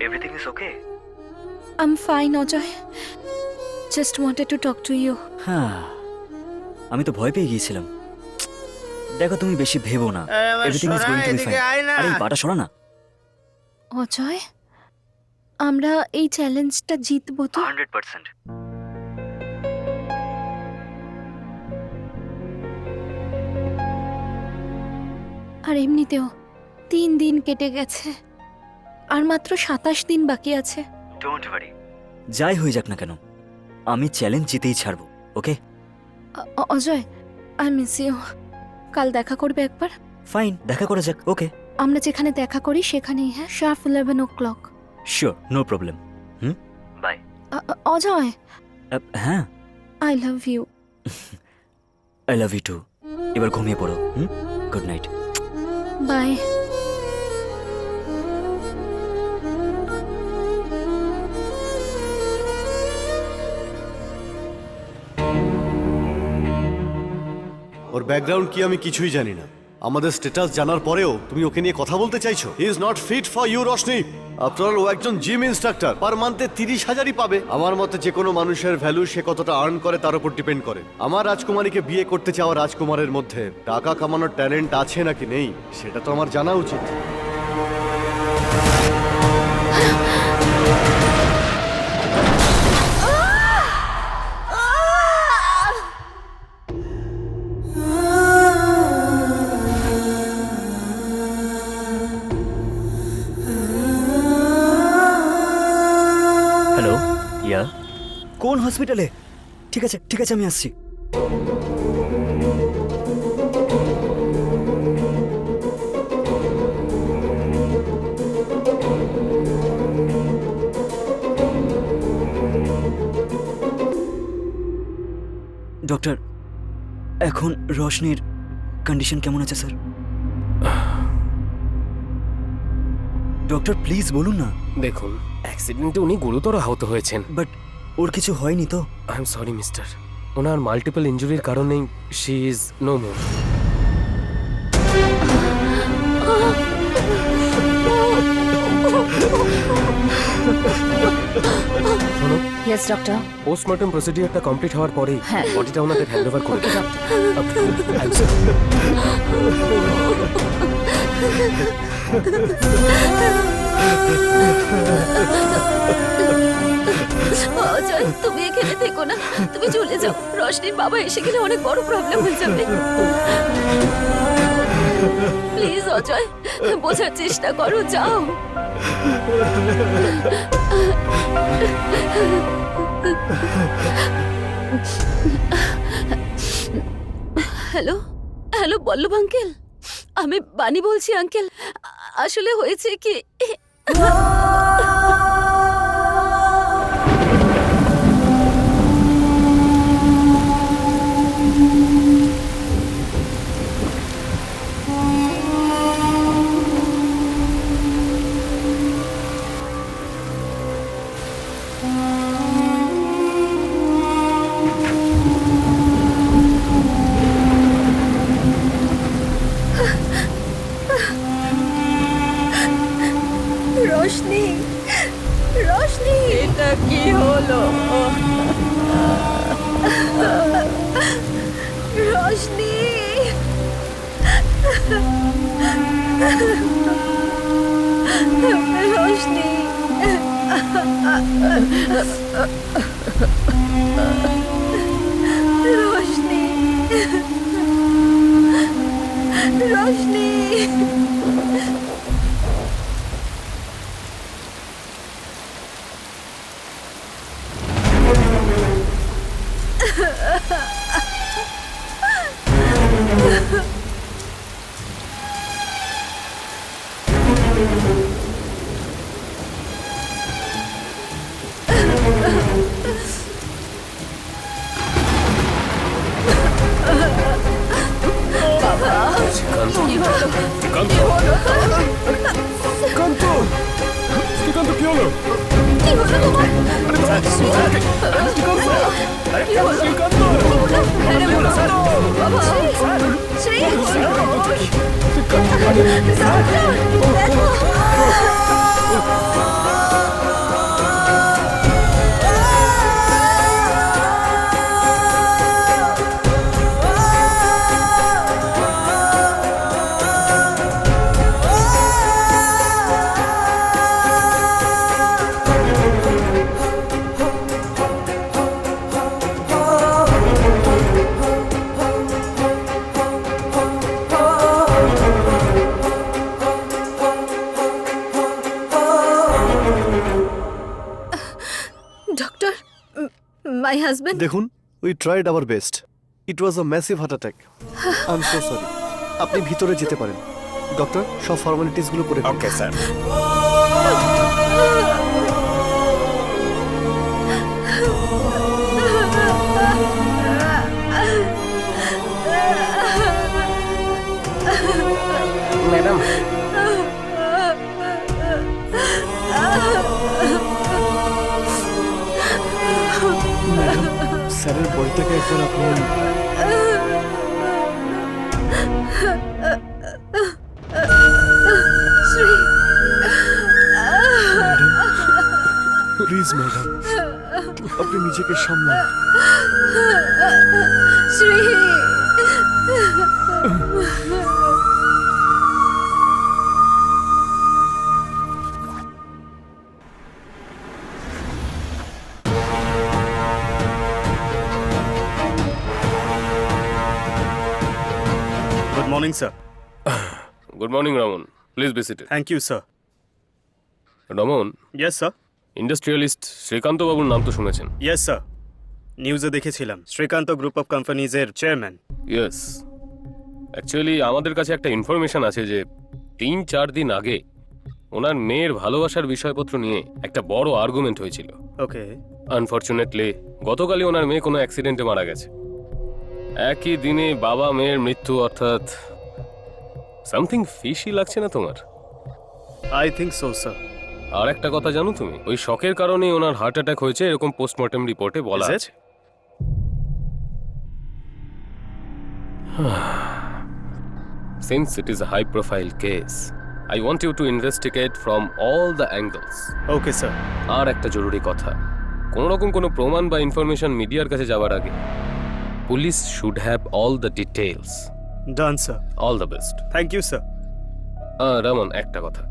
Everything is okay? I am fine Ajay, just wanted to talk to you. হ্যাঁ, আমি তো ভয় পেয়ে গিয়েছিলাম। দেখো তুমি বেশি ভেবো না, everything is going to be fine. আরে পাটা সরা না। অজয়, আমরা এই চ্যালেঞ্জটা জিতবো তো? 100%। আর এমনিতেও 3 দিন কেটে গেছে, আর মাত্র 27 দিন বাকি আছে। ডোন্ট ওয়ারি, যাই হয়ে যাক না কেন আমি চ্যালেঞ্জ জিতেই ছাড়বো, okay? Ajay, I miss you. কাল দেখা করবে একবার? ফাইন, দেখা করা যাক, ওকে? আমরা যেখানে দেখা করি সেখানেই, হ্যাঁ, sharp 11 o'clock। Sure, no problem. Bye. Ajay, হ্যাঁ, I love you. I love you too. এবার ঘুমিয়ে পড়ো। Good night. বাই। ওর ব্যাকগ্রাউন্ড কি আমি কিছুই জানি না। আমাদের স্ট্যাটাস জানার পরেও তুমি ওকে নিয়ে কথা বলতে চাইছো? He is not fit for you Roshni. After all ও একজন জিম ইনস্ট্রাক্টর, পার মান্থে 30,000ই পাবে। আমার মতে যে কোনো মানুষের ভ্যালু সে কতটা আর্ন করে তার উপর ডিপেন্ড করে। আমার রাজকুমারীকে বিয়ে করতে চাওয়া রাজকুমারের মধ্যে টাকা কামানোর ট্যালেন্ট আছে নাকি নেই সেটা তো আমার জানা উচিত। হ্যালো, ইয়া, কোন হসপিটালে? ঠিক আছে ঠিক আছে, আমি আসছি। ডক্টর, এখন রোশনির কন্ডিশন কেমন আছে স্যার? ডক্টর প্লিজ বলুন না। দেখুন, অ্যাক্সিডেন্টে উনি গুরুতর আহত হয়েছেন। বাট ওর কিছু হয়নি তো? আই এম সরি মিস্টার, ওনার মাল্টিপল ইনজুরির কারণে শি ইজ নো মোর। শোনো, ইয়েস ডক্টর। পোস্টমর্টম প্রসিডিউরটা কমপ্লিট হওয়ার পরেই হ্যাঁ। বডিটা ওনাদের হ্যান্ড ওভার করে ওকে দিন। ডক্টর। অজয়, তুমি এখানে থেকো না, তুমি চলে যাও। রশনির বাবা এসে গেলে অনেক বড় প্রবলেম হয়ে যাবে। প্লিজ অজয়, বোঝার চেষ্টা করো, যাও। হ্যালো হ্যালো, বল্লভ আঙ্কেল, আমি বানি বলছি আঙ্কেল। আসলে হয়েছে কি, রোশনি, রোশনি, এটা কি হলো? রোশনি, রোশনি, রোশনি, রোশনি। শ্রীকান্ত, শ্রীকান্ত, শ্রীকান্ত, শ্রীকান্ত, কি হলো? My husband? দেখুন, we tried our best. It was a massive heart attack. I am so sorry. আপনি ভিতরে যেতে পারেন। ডক্টর, সব ফর্মালিটিসগুলো করে ফেলুন। Okay sir. ম্যাডাম, স্যারের বইটাকে একবার আপনি প্লিজ ম্যাডাম, আপনি নিজেকে সামলান। Shri, good morning sir. Good morning Raman, please be seated. Thank you sir. Raman, yes sir. Industrialist Srikanth বাবুর নাম তো শুনেছেন? ইয়েস স্যার, নিউজে দেখেছিলাম। শ্রীকান্ত গ্রুপ অফ কোম্পানিজের চেয়ারম্যান। ইয়েস, অ্যাকচুয়ালি আমাদের কাছে একটা ইনফরমেশন আছে যে 3-4 দিন আগে ওনার মেয়ের ভালোবাসার বিষয়পত্র নিয়ে একটা বড় আর্গুমেন্ট হয়েছিল। ওকে। আনফর্চুনেটলি গতকালই ওনার মেয়ে কোনো অ্যাক্সিডেন্টে মারা গেছে। একই দিনে বাবা মেয়ের মৃত্যু, অর্থাৎ সামথিং ফিশি লাগছে না তোমার? I think so sir. আর একটা কথা জানো তুমি, ওই শকের কারণে ওনার হার্ট অ্যাটাক হয়েছে এরকম পোস্টমর্টেম রিপোর্টে বলা Is it? আছে। Since it is a high profile case, I want you to investigate from all the angles. Okay sir. আর একটা জরুরি কথা, কোনো রকম কোনো প্রমাণ বা ইনফরমেশন মিডিয়ার কাছে যাওয়ার আগে police should have all the details. Done sir. All the best. Thank you sir. Raman, একটা কথা,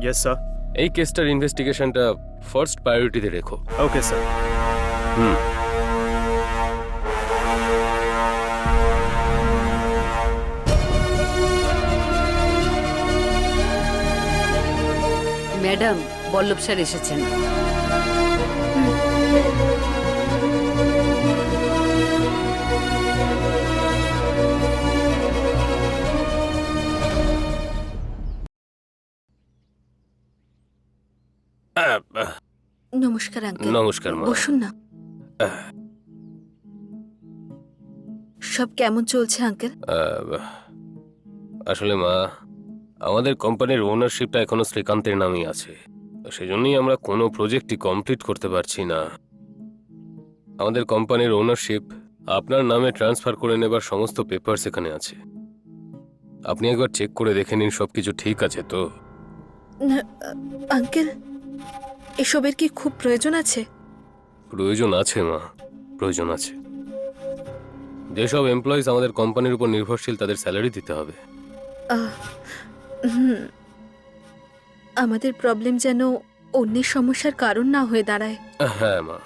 ইয়েস স্যার। এই কেসটার ইনভেস্টিগেশনটা ফার্স্ট প্রায়োরিটিতে রেখো। Okay sir. Hmm. Madam, Ballav sir এসেছেন। নমস্কার আঙ্কেল। নমস্কার মা। বসুন না। সব কেমন চলছে আঙ্কেল? আসলে মা, আমাদের কোম্পানির ওনারশিপটা এখনো শ্রীকান্তের নামেই আছে, সেজন্যই আমরা কোনো প্রজেক্টই কমপ্লিট করতে পারছি না। আমাদের কোম্পানির ওনারশিপ আপনার নামে ট্রান্সফার করে নেবার সমস্ত পেপারস এখানে আছে। আপনি একবার চেক করে দেখে নিন সবকিছু ঠিক আছে তো। না, আঙ্কেল, এসবের কি খুব প্রয়োজন আছে? প্রয়োজন আছে মা, প্রয়োজন আছে। যেসব এমপ্লয়িজ আমাদের কোম্পানির উপর নির্ভরশীল তাদের স্যালারি দিতে হবে। আমাদের প্রবলেম যেন অন্যের সমস্যার কারণ না হয়ে দাঁড়ায়। হ্যাঁ মা।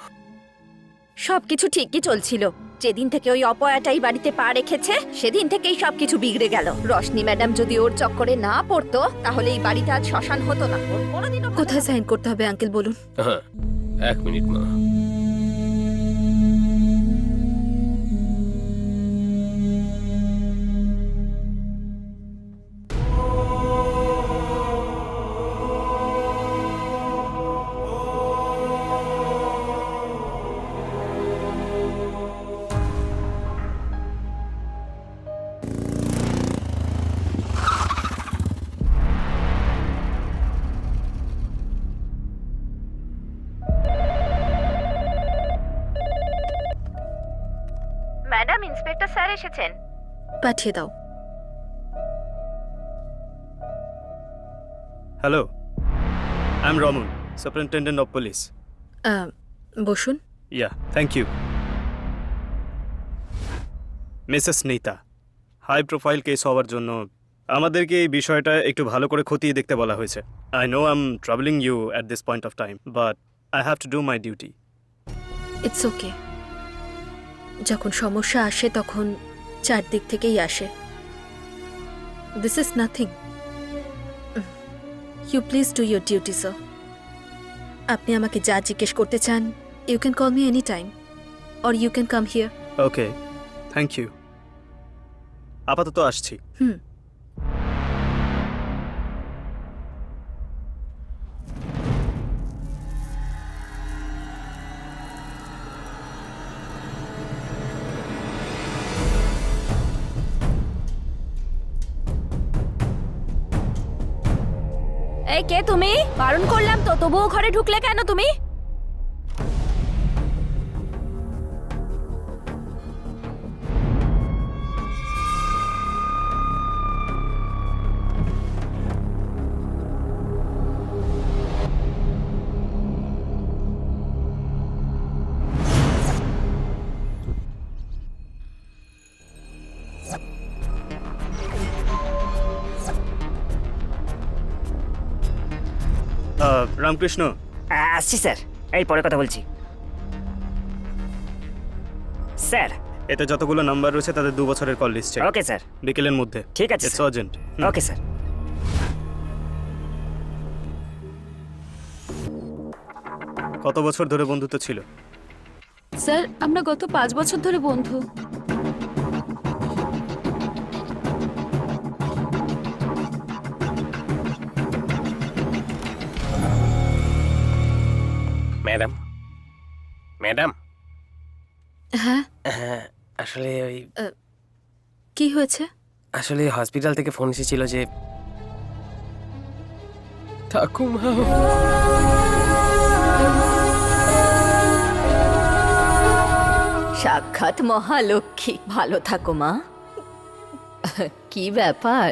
সবকিছু ঠিকই চলছিল। যেদিন থেকে ওই অপয়াটাই বাড়িতে পা রেখেছে সেদিন থেকেই সবকিছু বিগড়ে গেল। রশনি ম্যাডাম যদি ওর চক্করে না পড়তো তাহলে এই বাড়িটা আজ শ্মশান হতো না। ওর কোনোদিনও কোথায় সাইন করতে হবে আঙ্কেল বলুন? হ্যাঁ, 1 মিনিট মা। ম্যাডাম, ইন্সপেক্টর স্যার এসেছেন। পাঠিয়ে দাও। Hello, I am Raman, superintendent of police. বসুন। Yeah, thank you. Mrs Nita, high profile case হওয়ার জন্য আমাদেরকে এই বিষয়টা একটু ভালো করে খতিয়ে দেখতে বলা হয়েছে। I know I am travelling you at this point of time, but I have to do my duty. It's okay. যখন সমস্যা আসে তখন চারদিক থেকেই আসে। This is nothing. You please do your duty sir. আপনি আমাকে যা জিজ্ঞেস করতে চান, you can call me any time. or you can come here. Okay thank you আপাতত আসছি হুম। এই কে তুমি? বারণ করলাম তো, তবুও ঘরে ঢুকলে কেন তুমি? রামকৃষ্ণ আসছি স্যার, এই পরে কথা বলছি। স্যার এতে যতগুলো নাম্বার রয়েছে তাদের 2 বছরের কল লিস্ট ওকে স্যার, বিকেলের মধ্যে ঠিক আছে it's sir. Urgent okay sir. কত বছর ধরে বন্ধুত্ব ছিল? স্যার আমরা গত 5 বছর ধরে বন্ধু। ম্যাডাম ম্যাডাম হ্যাঁ, হ্যাঁ আসলে ওই কি হয়েছে? আসলে হসপিটাল থেকে ফোন এসেছিল যে ঠাকুমা সাক্ষাৎ মহালক্ষ্মী, ভালো থাকো মা। কি ব্যাপার,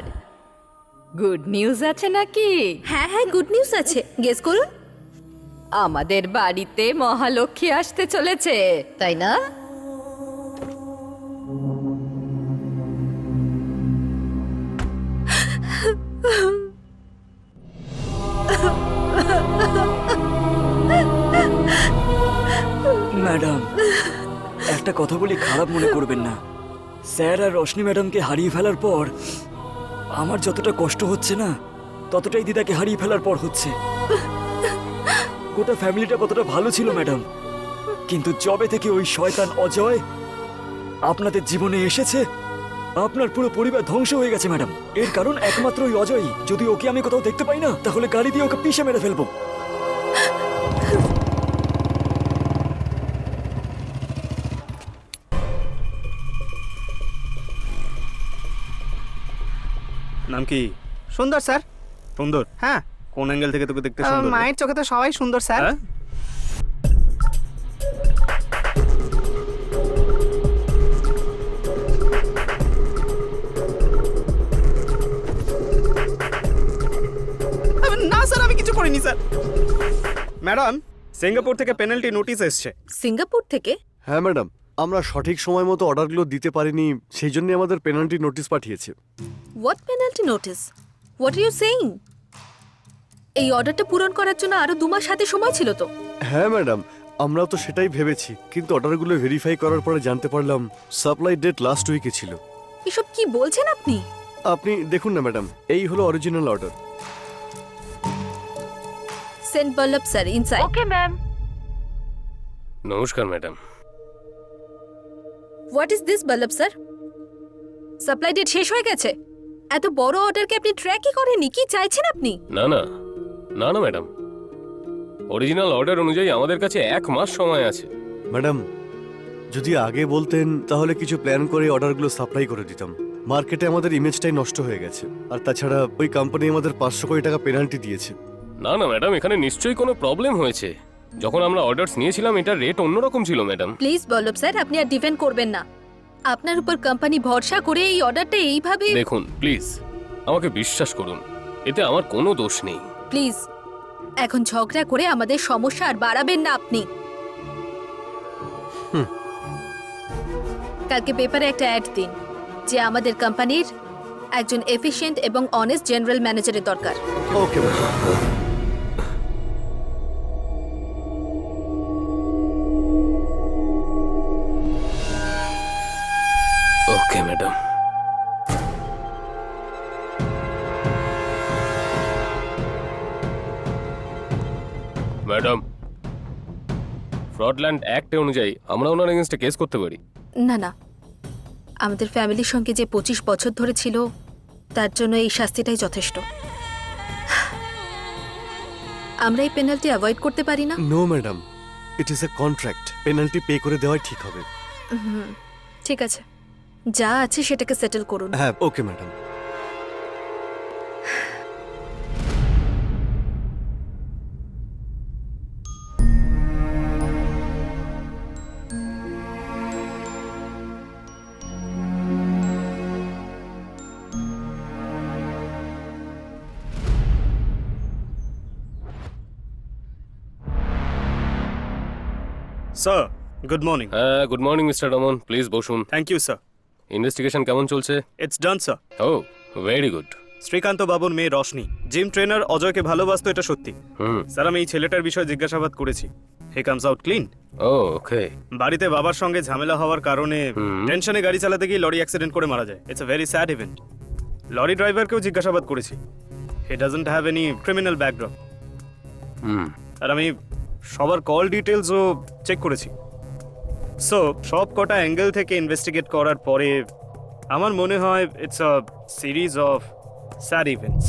গুড নিউজ আছে নাকি? হ্যাঁ হ্যাঁ, গুড নিউজ আছে। গেস করুন। আমাদের বাড়িতে মহালক্ষ্মী আসতে চলেছে, তাই না? ম্যাডাম, একটা কথা বলি, খারাপ মনে করবেন না। স্যার আর রশনি ম্যাডামকে হারিয়ে ফেলার পর আমার যতটা কষ্ট হচ্ছে না, ততটাই দিদাকে হারিয়ে ফেলার পর হচ্ছে। গোটা ফ্যামিলিটা কতটা ভালো ছিল ম্যাডাম, কিন্তু জবে থেকে ওই শয়তান অজয় আপনাদের জীবনে এসেছে, আপনার পুরো পরিবার ধ্বংস হয়ে গেছে ম্যাডাম। এর কারণ একমাত্র ওই অজয়ই। যদি ওকে আমি কোথাও দেখতে পাই না, তাহলে গাড়ি দিয়ে ওকে পিষে মেরে ফেলবো। নাম কি? সুন্দর স্যার। সুন্দর? হ্যাঁ। কোন অ্যাঙ্গেল থেকে তোকে দেখতে সুন্দর? মায়ের চোখে তো সবাই সুন্দর স্যার। না স্যার, আমি কিছু করিনি স্যার। ম্যাডাম, সিঙ্গাপুর থেকে পেনাল্টি নোটিশ এসছে। সিঙ্গাপুর থেকে? হ্যাঁ ম্যাডাম, আমরা সঠিক সময় মতো অর্ডারগুলো দিতে পারিনি, সেই জন্য আমাদের পেনাল্টি নোটিশ পাঠিয়েছে। What penalty notice? What are you saying? এই অর্ডারটা পূরণ করার জন্য আরো 2 মাস হাতে সময় ছিল তো। হ্যাঁ ম্যাডাম, আমরাও তো সেটাই ভেবেছি, কিন্তু অর্ডারগুলো ভেরিফাই করার পরে জানতে পারলাম সাপ্লাই ডেট লাস্ট উইকে ছিল। এসব কি বলছেন আপনি? আপনি দেখুন না ম্যাডাম, এই হলো original order. Sent Ballav sir, inside. Okay ma'am. নমস্কার madam. What is this Ballav sir? Supply date শেষ হয়ে গেছে। এত বড় অর্ডারকে আপনি ট্র্যাকই করেননি, কি চাইছেন আপনি? না না না না ম্যাডাম, অরিজিনাল অর্ডার অনুযায়ী আমাদের কাছে 1 মাস সময় আছে। ম্যাডাম, যদি আগে বলতেন তাহলে কিছু প্ল্যান করে অর্ডারগুলো সাপ্লাই করে দিতাম। মার্কেটে আমাদের ইমেজটাই নষ্ট হয়ে গেছে, আর তাছাড়া ওই কোম্পানি আমাদের 500 কোটি টাকা পেনাল্টি দিয়েছে। না না ম্যাডাম, এখানে নিশ্চয়ই কোনো প্রবলেম হয়েছে। যখন আমরা অর্ডারস নিয়েছিলাম এটার রেট অন্যরকম ছিল ম্যাডাম। প্লিজ বল্লভ স্যার, আপনি আর ডিফেন্ড করবেন না। আপনার উপর কোম্পানি ভরসা করে এই অর্ডারটা এইভাবে। দেখুন প্লিজ, আমাকে বিশ্বাস করুন, এতে আমার কোনো দোষ নেই। প্লিজ, এখন ঝগড়া করে আমাদের সমস্যা আর বাড়াবেন না আপনি। কালকে পেপারে একটা অ্যাড দিন যে আমাদের কোম্পানির একজন এফিশিয়েন্ট এবং অনেস্ট জেনারেল ম্যানেজারের দরকার। Okay madam. Okay madam. Madam, ফ্রডল্যান্ড অ্যাক্ট অনুযায়ী আমরা ওনার এগেনস্টে কেস করতে পারি। না না, আমাদের ফ্যামিলির সঙ্গে যে 25 বছর ধরে ছিল তার জন্য এই শাস্তিটাই যথেষ্ট। আমরা এই পেনাল্টি অ্যাভয়েড করতে পারি না? No madam, it is a contract, penalty pay করে দেওয়াই ঠিক হবে। ঠিক আছে, যা আছে সেটাকে সেটেল করুন। হ্যাঁ okay madam. Sir good morning. হ্যাঁ, good morning mister Raman, please বসুন। Thank you sir. ইনভেস্টিগেশন কেমন চলছে? It's done sir. Oh very good. Srikanth বাবুর মেয়ে রশনি জিম ট্রেনার অজয়কে ভালোবাসতো, এটা সত্যি। হুম। স্যার আমি এই ছেলেটার বিষয়ে জিজ্ঞাসাবাদ করেছি। He comes out clean. Oh okay. বাড়িতে বাবার সঙ্গে ঝামেলা হওয়ার কারণে হুম। টেনশনে গাড়ি চালাতে গিয়ে লরি অ্যাক্সিডেন্ট করে মারা যায়। It's a very sad event. Lorry ড্রাইভারকেও জিজ্ঞাসাবাদ করেছি। He doesn't have any criminal background. Hmm. আর আমি সবার কল ডিটেলসও চেক করেছি। সো সব কটা অ্যাঙ্গেল থেকে ইনভেস্টিগেট করার পরে আমার মনে হয় it's a series of sad events.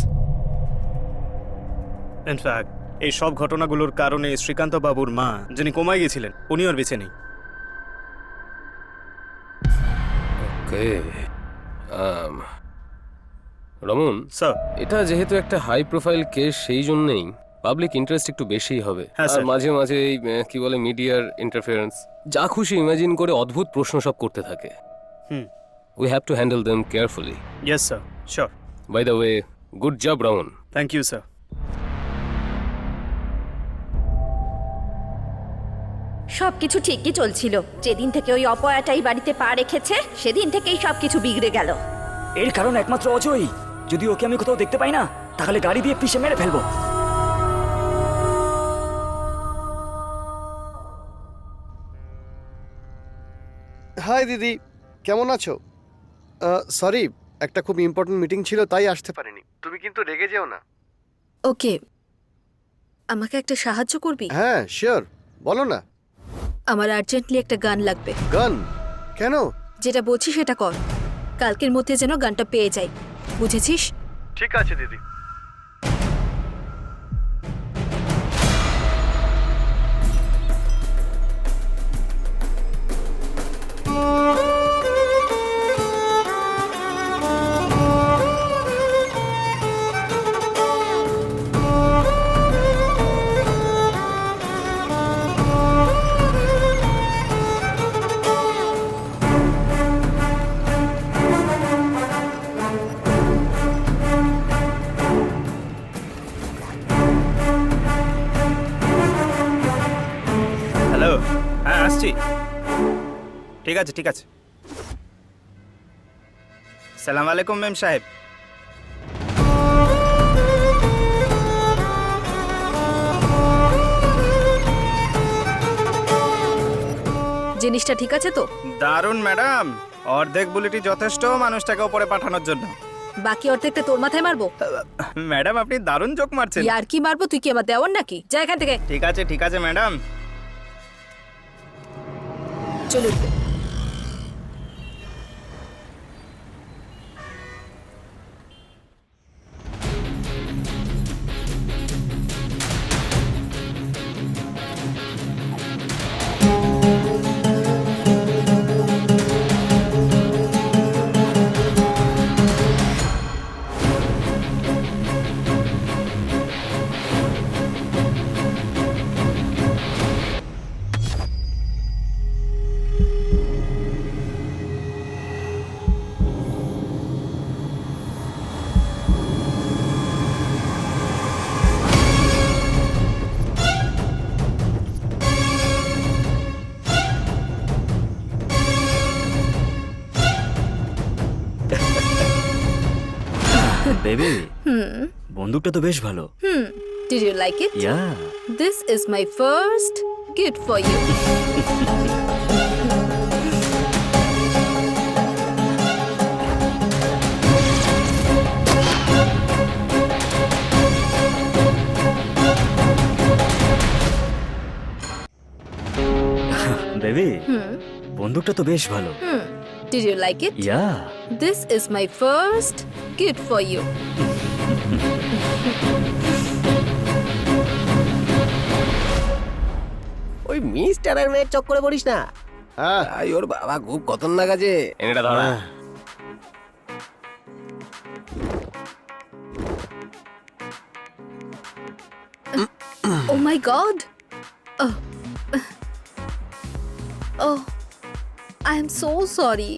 In fact এই সব ঘটনাগুলোর কারণে শ্রীকান্ত বাবুর মা, যিনি কোমায় গেছিলেন, উনি আর বেঁচে নেই। ওকে। রমন স্যার। এটা যেহেতু একটা হাই প্রোফাইল কেস, সেই জন্যই পাবলিক ইন্টারেস্ট একটু বেশিই হবে। হ্যাঁ, আর স্যার। মাঝে মাঝে এই কি বলে মিডিয়ার ইন্টারফারেন্স, যা খুশি ইমাজিন করে অদ্ভুত প্রশ্ন সব করতে থাকে। Hmm. We have to handle them carefully. Yes sir, sure. By the way, good job Raman. Thank you sir. সবকিছু ঠিকই চলছিল। যেদিন থেকে ওই অপয়াটাই বাড়িতে পা রেখেছে সেদিন থেকেই সবকিছু বিগড়ে গেল। এর কারণ একমাত্র অজয়। যদি ওকে আমি কোথাও দেখতে পাই না, তাহলে গাড়ি দিয়ে পিষে মেরে ফেলবো। হাই দিদি, কেমন আছো? সরি, একটা খুব ইম্পর্টেন্ট মিটিং ছিল তাই আসতে পারিনি। তুমি কিন্তু রেগে যেও না। ওকে, আমাকে একটা সাহায্য করবি? হ্যাঁ শিওর, বলো না। আমার আর্জেন্টলি একটা গান লাগবে। গান? কেন? যেটা বলছি সেটা কর। কালকের মধ্যে যেন গানটা পেয়ে যাই, বুঝেছিস? ঠিক আছে দিদি। হ্যালো। হ্যাঁ আসছি। ঠিক আছে ঠিক আছে। সালাম আলাইকুম মেম সাহেব। জিনিসটা ঠিক আছে তো? দারুণ ম্যাডাম, অর্ধেক বুলেটই যথেষ্ট মানুষটাকে ওপরে পাঠানোর জন্য। বাকি অর্ধেকটা তোর মাথায় মারবো? ম্যাডাম আপনি দারুণ জোক মারছেন। আর কি মারবো? তুই কি আমার দেওয়ার নাকি? যা এখান থেকে। ঠিক আছে ম্যাডাম। চলুন। বেবি, বন্দুকটা তো বেশ ভালো। Did you like it? Yeah. This is my first gift for you. Baby hmm বন্দুকটা তো বেশ ভালো। Hmm did you like it? Yeah this is my first gift for you. ওই মিস্টারের মেয়ের চক্করে পড়িস না। হ্যাঁ আই ওর বাবা খুব খতরনাক আছে। এটা ধরা। Oh my god! Oh. Oh. I am so sorry.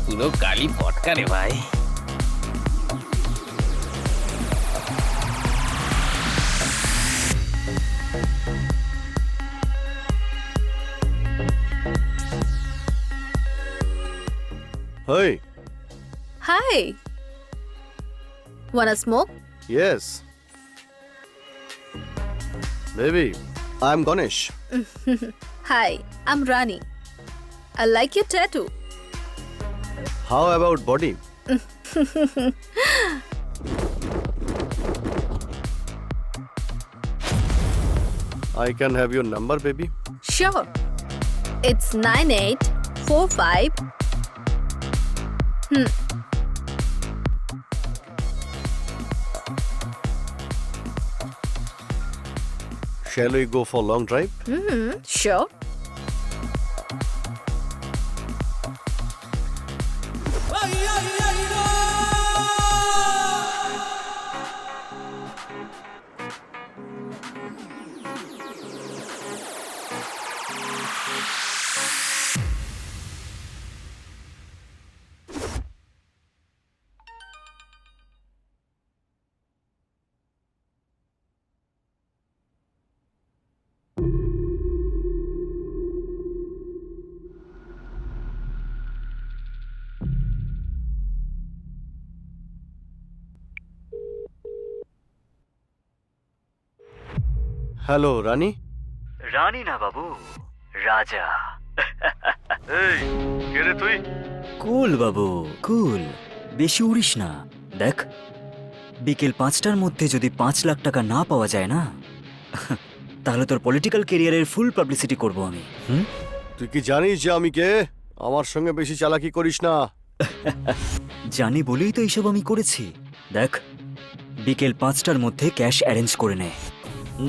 পুরো কালি পটকা রে ভাই। হেই Hi. Wanna smoke? Yes baby I am Ganesh. Hi, I'm Rani. I like your tattoo. How about body? I can have your number, baby. Sure. It's 9845. Shall we go for long drive? Sure. Hello Rani. Rani না বাবু, রাজা। এই কে রে তুই? কুল বাবু কুল, বেশি উড়িস না। দেখ, বিকেল 5টার মধ্যে যদি 5 লাখ টাকা না পাওয়া যায় না, তাহলে তোর পলিটিক্যাল কেরিয়ারের ফুল পাবলিসিটি করব আমি। তুই কি জানিস যে আমি কে? আমার সঙ্গে বেশি চালাকি করিস না। জানি বলেই তো এইসব আমি করেছি। দেখ, বিকেল 5টার মধ্যে ক্যাশ অ্যারেঞ্জ করে নে,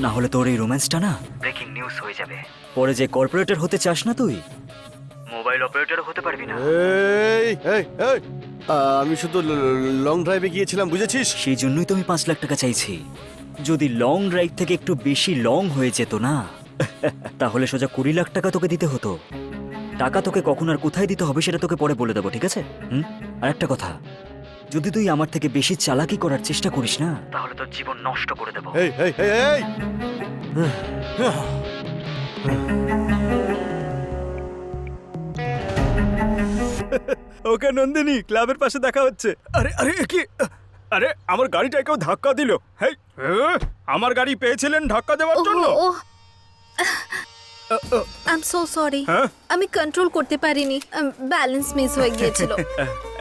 না হলে তোর এই রোম্যান্সটা না ব্রেকিং নিউজ হয়ে যাবে। পরে যে কর্পোরেটর হতে চাস না তুই, মোবাইল অপারেটর হতে পারবি না। এই এই এই আমি শুধু লং ড্রাইভে গিয়েছিলাম, বুঝেছিস? সেই জন্যই তো আমি 5 লাখ টাকা চাইছি। যদি লং ড্রাইভ থেকে একটু বেশি লং হয়ে যেত না, তাহলে সোজা 20 লাখ টাকা তোকে দিতে হতো। টাকা তোকে কখন আর কোথায় দিতে হবে সেটা তোকে পরে বলে দেবো, ঠিক আছে? আর একটা কথা, যদি তুই আমার থেকে বেশি চালাকি করার চেষ্টা করিস না, তাহলে তোর জীবন নষ্ট করে দেবো। এই এই এই এই ওকে নন্দিনী, ক্লাবের পাশে দেখা হচ্ছে। আরে আরে কি, আরে আমার গাড়িটা কেউ ধাক্কা দিল। হেই, আমার গাড়ি পেয়েছিলেন ধাক্কা দেওয়ার জন্য? I'm so sorry. হ্যাঁ? আমি কন্ট্রোল করতে পারিনি, ব্যালেন্স মিস হয়ে গিয়েছিল।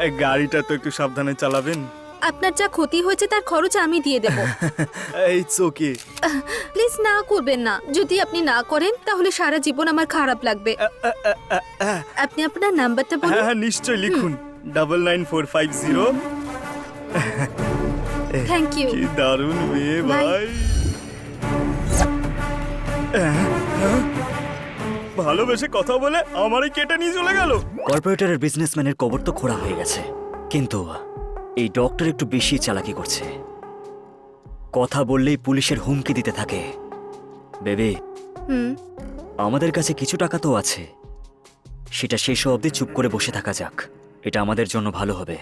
এই গাড়িটা তো একটু সাবধানে চালাবেন। আপনার যা ক্ষতি হয়েছে তার খরচ আমি দিয়ে দেব। It's okay. প্লিজ না করবেন না। যদি আপনি না করেন তাহলে সারা জীবন আমার খারাপ লাগবে। আপনি আপনার নাম্বারটা হ্যাঁ বলুন। হ্যাঁ নিশ্চয়ই লিখুন, 99450। Thank you. কি দারুণ মেয়ে Bye. ভাই। ভালোবেসে কথা বলে আমারই কেটে নিয়ে চলে গেল। কর্পোরেটরের বিজনেসম্যানের কবর তো খোঁড়া হয়ে গেছে, কিন্তু এই ডক্টর একটু বেশি চালাকি করছে। কথা বললেই পুলিশের হুমকি দিতে থাকে। বেবি, আমাদের কাছে কিছু টাকা তো আছে, সেটা শেষ অবধি চুপ করে বসে থাকা যাক। এটা আমাদের জন্য ভালো হবে।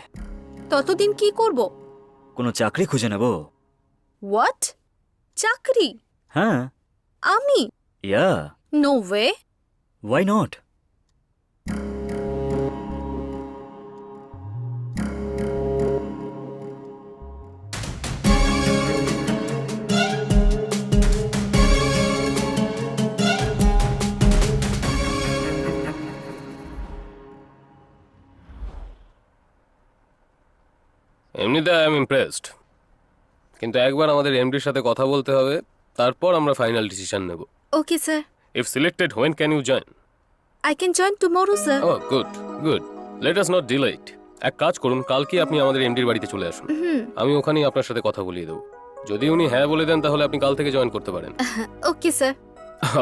ততদিন কি করব? কোনো চাকরি খুঁজে নেব। হোয়াট? চাকরি? হ্যাঁ, আমি? Yeah no way. Why not? এমনিতে আই এম ইমপ্রেসড, কিন্তু একবার আমাদের এমডির সাথে কথা বলতে হবে, তারপর আমরা ফাইনাল ডিসিশন নেব। Okay sir. If selected, when can you join? I can join tomorrow sir. Oh good good, let us not delay it. এক কাজ করুন, কালকে আপনি আমাদের এমডির বাড়িতে চলে আসুন, আমি ওখানেই আপনার সাথে কথা বলিয়ে দেবো। যদি উনি হ্যাঁ বলে দেন তাহলে আপনি কাল থেকে জয়েন করতে পারেন। Okay sir.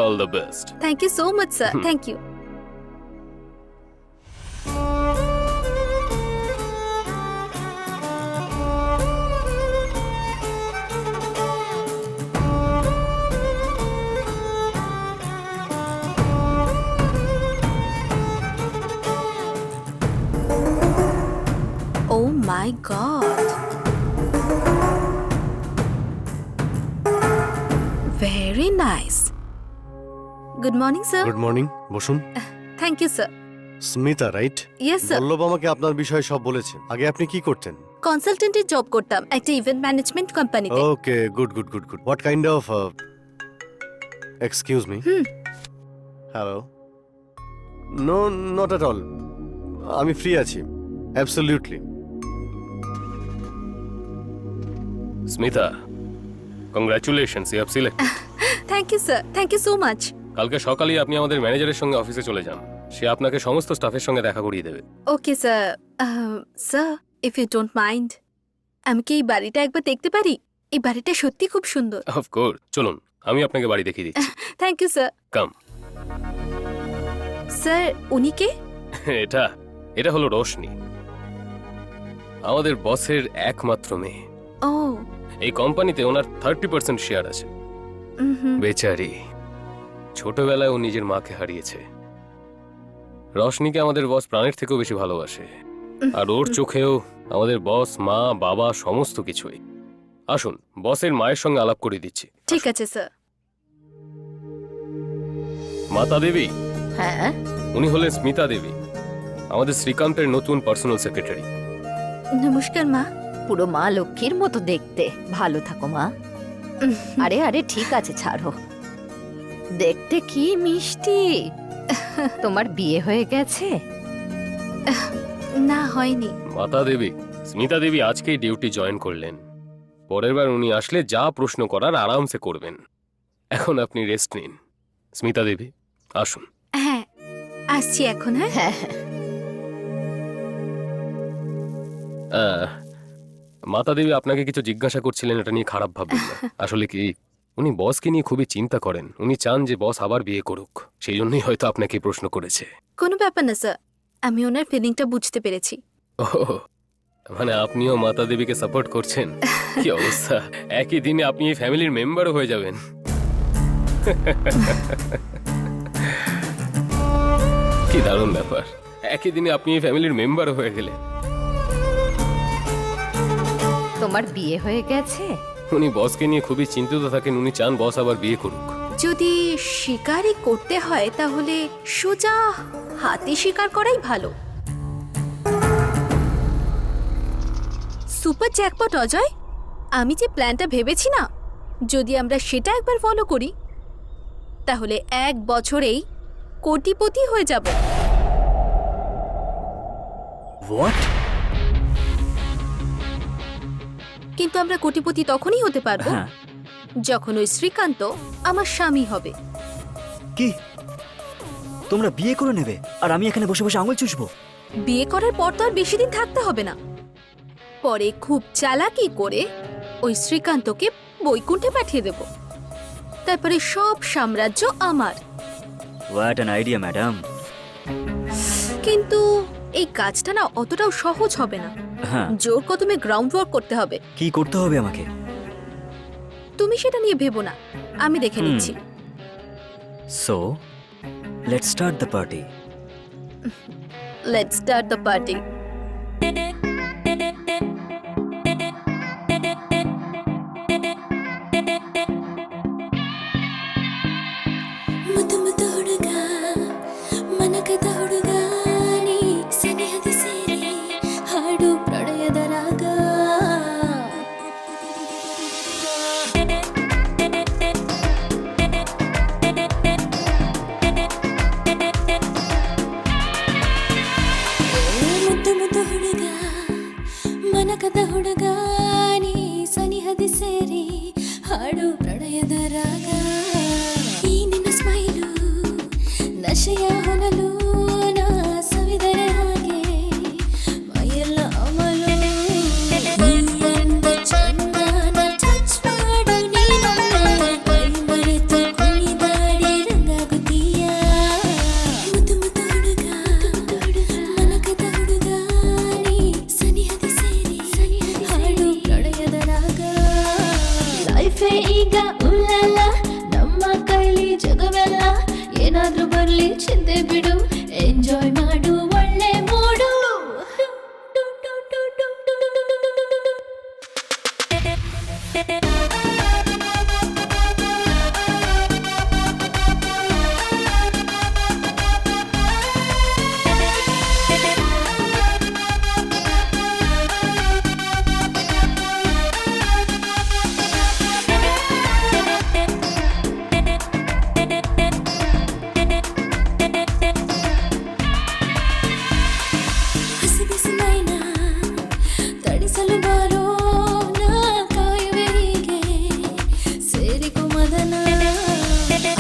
All the best. Thank you so much sir, thank you. Oh my god. Very nice. Good morning, sir. Good morning, বসুন। Thank you, sir. Smita, right? Yes, sir. Vallabh আমাকে আপনার বিষয়ে সব বলেছে। আগে আপনি কি করতেন? কনসালটেন্টের জব করতাম একটা ইভেন্ট ম্যানেজমেন্ট কোম্পানিতে। Okay, good good good good. What kind of excuse me? Hello? No, not at all. আমি ফ্রি আছি, absolutely. Smita, congratulations, you have selected. Thank you sir, thank you so much. কালকে সকালেই আপনি আমাদের ম্যানেজারের সঙ্গে অফিসে চলে যান, সে আপনাকে সমস্ত স্টাফের সঙ্গে দেখা করিয়ে দেবে। Okay sir. Sir, if you don't mind, আমি কি এই বাড়িটা একবার দেখতে পারি? এই বাড়িটা সত্যি খুব সুন্দর। অফকোর্স, চলুন আমি আপনাকে বাড়ি দেখিয়ে দিচ্ছি। Thank you sir. Come. Sir, উনি কে? এটা হলো রোশনি, আমাদের বসের একমাত্র মেয়ে। ও। এই কোম্পানিতে ওনার 30% শেয়ার আছে। বেচারি, ছোটবেলায় ও নিজের মাকে হারিয়েছে। রশনিকে আমাদের বস প্রাণের থেকেও বেশি ভালোবাসে, আর ওর চোখেও আমাদের বস, মা, বাবা সমস্ত কিছুই। আসুন, বসের মায়ের সঙ্গে আলাপ করে দিচ্ছি। ঠিক আছে স্যার। মাতা দেবী, হ্যাঁ, উনি হলেন স্মিতা দেবী, আমাদের শ্রীকান্তের নতুন পার্সোনাল সেক্রেটারি। নমস্কার মা। পুরো মা লক্ষ্মীর মতো দেখতে। ভালো থাকো মা। আরে আরে ঠিক আছে, ছাড়ো। দেখতে কি মিষ্টি। তোমার বিয়ে হয়ে গেছে? না, হয়নি। মাতা দেবী, স্মিতা দেবী আজকেই ডিউটি জয়েন করলেন। পরের বার উনি আসলে যা প্রশ্ন করার আরামসে করবেন। এখন আপনি রেস্ট নিন। স্মিতা দেবী, আসুন। হ্যাঁ, আসছি এখন। হ্যাঁ হ্যাঁ। মাতা দেবী আপনাকে কিছু জিজ্ঞাসা করছিলেন, এটা নিয়ে খারাপ ভাববেন না। আসলে কি, উনি বসকে নিয়ে খুবই চিন্তা করেন। উনি চান যে বস আবার বিয়ে করুক, সেই জন্যই হয়তো আপনাকে প্রশ্ন করেছে। কোনো ব্যাপার না স্যার, আমি ওনার ফিলিংটা বুঝতে পেরেছি। ও, মানে আপনিও মাতা দেবীকে সাপোর্ট করছেন? কি অবস্থা, একই দিনে আপনি এই ফ্যামিলির মেম্বারও হয়ে যাবেন। কি দারুণ ব্যাপার, একই দিনে আপনি এই ফ্যামিলির মেম্বারও হয়ে গেলেন। তোমার বিয়ে হয়ে গেছে? উনি বসকে নিয়ে খুবই চিন্তিত থাকেন, উনি চান বস আবার বিয়ে করুক। যদি শিকারই করতে হয় তাহলে সোজা হাতে শিকার করাই ভালো। সুপার জ্যাকপট অজয়, আমি যে প্ল্যানটা ভেবেছি না, যদি আমরা সেটা একবার ফলো করি তাহলে 1 বছরেই কোটিপতি হয়ে যাব। হোয়াট? কিন্তু আমরা কোটিপতি তখনই হতে পারবো হ্যাঁ। যখন ওই শ্রীকান্ত আমার স্বামী হবে। কি তোমরা বিয়ে করে নেবে আর আমি এখানে বসে বসে আঙুল চুষবো? বিয়ে করার পর তো আর বেশি দিন থাকতে হবে না। পরে খুব চালাকি করে ওই শ্রীকান্তকে বৈকুণ্ঠে পাঠিয়ে দেব, তারপরে সব সাম্রাজ্য আমার। What an idea madam. কিন্তু এই কাজটা না অতটাও সহজ হবে না। হ্যাঁ, জোর কদমে গ্রাউন্ড ওয়ার্ক করতে হবে। কি করতে হবে আমাকে? তুমি সেটা নিয়ে ভেবো না, আমি দেখে নিচ্ছি। So let's start the party. Let's start the party. মুদ মুদ ಹುಡುಗಾನಿ ಸನಿಹದಿ ಸೇರಿ ಹಾಡು ಪ್ರಣಯದ ರಾಗ ಈ ನಿನ್ನ ಸ್ಮೈಲು ನಶೆಯ ಹೊನಲು ನಾ ಸವಿದರೆ ಹಾಗೆ ಮೈಯೆಲ್ಲ ಅಮಲು ನೀಯಂದ ಚಂದನ ಟಚ್ ಮಾಡು ನೀನೊಮ್ಮೆ ಕೈ ಮರೆತು ಕುಣಿದಾಡಿ ರಂಗಾಗುತ್ತೀಯ ಮುದ್ದು ಮುದ್ದು ಹುಡುಗ ಮನಕದ ಹುಡುಗ ನೀ ಸನಿಹದಿ ಸೇರಿ ಹಾಡು ಪ್ರಣಯದ ರಾಗ ಲೈಫೇ ಈಗ ಉಲ್ಲಲ್ಲ ನಮ್ಮ ಕೈಲಿ ಜಗವೆಲ್ಲ ಏನಾದ್ರೂ ಬರ್ಲಿ ಚಿಂತೆ ಬಿಡು ಎಂಜಾಯ್ ಮಾಡು ಒಳ್ಳೆ ಮೂಡು ಹಸಿ ಬಿಸಿ ನೈನಾ ತಡಿಸಲು ಬಾರೋ ನಾ ಕಾಯುವೆ ಹೀಗೆ ಸೇರಿಕೊ ಮದನ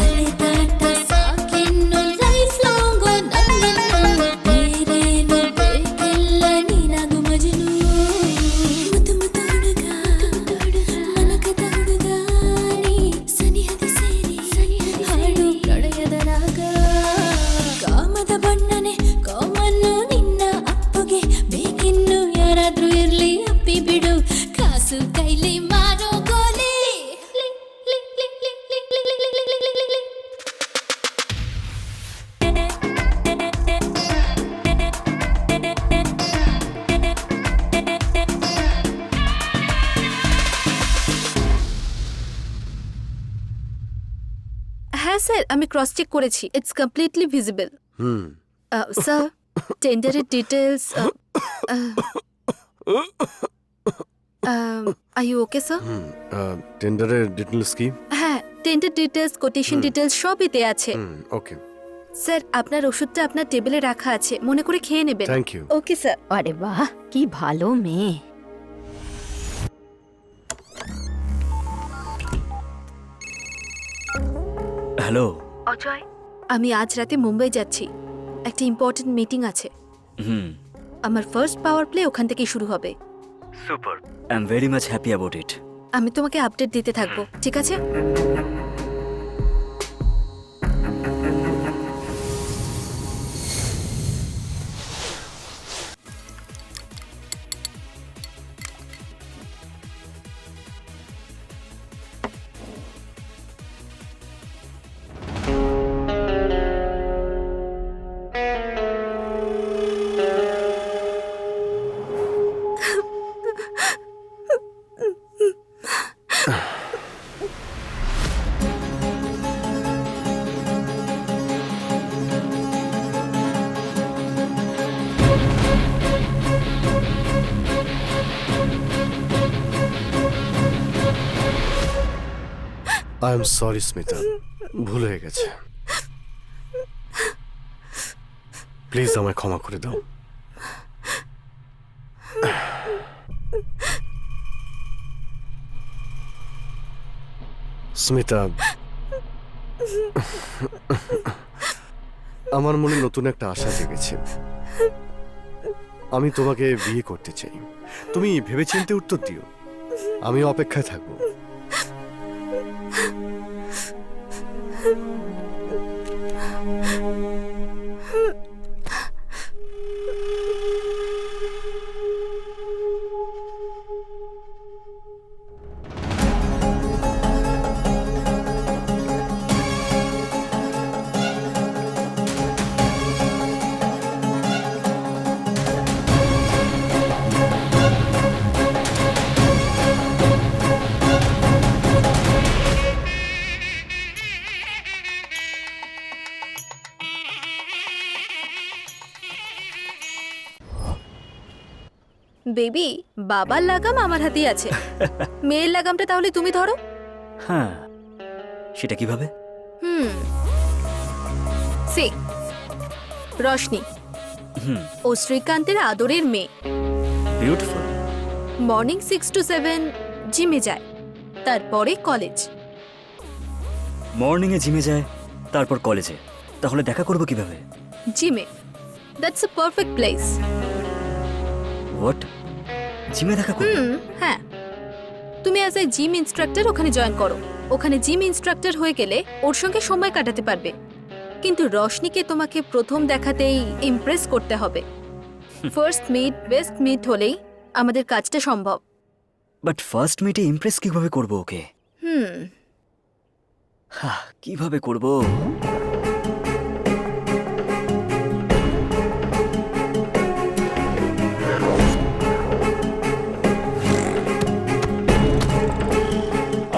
ಅಲೆದಾಟ ಸಾಕಿನ್ನು ಲೈಫ್ ಲಾಂಗು ನಂಗಿನ್ನು ಬೇರೇನು ಬೇಕಿಲ್ಲ ನೀನಾಗು ಮಜನು ಮುದ್ದು ಮುದ್ದು ಹುಡುಗ ಮನಕದ ಹುಡುಗ ನೀ ಸನಿಹದಿ ಸೇರಿ ಹಾಡು ಪ್ರಣಯದ ರಾಗ ಕಾಮದ ಬಣ್ಣನೆ ಕಾಮನ್ನು ನಿನ್ನ ಅಪ್ಪಗೆ ಬೇಕಿನ್ನು ಯಾರಾದ್ರೂ ಇರ್ಲಿ ಅಪ್ಪಿ ಬಿಡು ಕಾಸು ಕೈಲಿ ಮಾರೋ ಗೋಲಿ হ্যাঁ স্যার, আমি ক্রস চেক করেছি, ইটস কমপ্লিটলি ভিজিবল। স্যার, টেন্ডারের details are you okay sir? টেন্ডারের ডিটেলস কি? হ্যাঁ, টেন্ডার ডিটেলস, কোটেশন ডিটেলস সবইতে আছে। ওকে, স্যার, আপনার ওষুধটা আপনার টেবিলে রাখা আছে, মনে করে খেয়ে নেবেন। Thank you. Okay sir. আরে বাহ, কি ভালো মেয়ে। হ্যালো। অজয়, আমি আজ রাতে মুম্বাই যাচ্ছি, একটা ইম্পর্টেন্ট মিটিং আছে। আমার ফার্স্ট পাওয়ার প্লে ওখান থেকেই শুরু হবে। Super, I am very much happy about it. আমি তোমাকে আপডেট দিতে থাকবো, ঠিক আছে? আই এম সরি স্মিতা, ভুল হয়ে গেছে, প্লিজ আমায় ক্ষমা করে দাও। স্মিতা, আমার মনে নতুন একটা আশা জেগেছে। আমি তোমাকে বিয়ে করতে চাই। তুমি ভেবেচিন্তে উত্তর দিও, আমি অপেক্ষায় থাকবো। বেবি, বাবার লাগাম আমার হাতেই আছে, মেয়ের লাগামটা তাহলে তুমি ধরো। হ্যাঁ, সেটা কিভাবে? সে রশনি, ও শ্রীকান্তের আদরের মেয়ে। বিউটিফুল। মর্নিং 6 to 7 জিমে যায়, তারপরে কলেজ। মর্নিংয়ে জিমে যায়, তারপর কলেজে। তাহলে দেখা করবো কিভাবে? জিমে, that's a perfect place. What? জিমে দেখা করবো? হ্যাঁ, তুমি অ্যাজ এ জিম ইনস্ট্রাক্টর ওখানে জয়েন করো। ওখানে জিম ইনস্ট্রাক্টর হয়ে গেলে ওর সঙ্গে সময় কাটাতে পারবে। কিন্তু রশনিকে তোমাকে প্রথম দেখাতেই ইমপ্রেস করতে হবে। ফার্স্ট মিট বেস্ট মিট হলেই আমাদের কাজটা সম্ভব। বাট ফার্স্ট মিটে ইমপ্রেস কিভাবে করবো ওকে? হুম, কিভাবে করবো?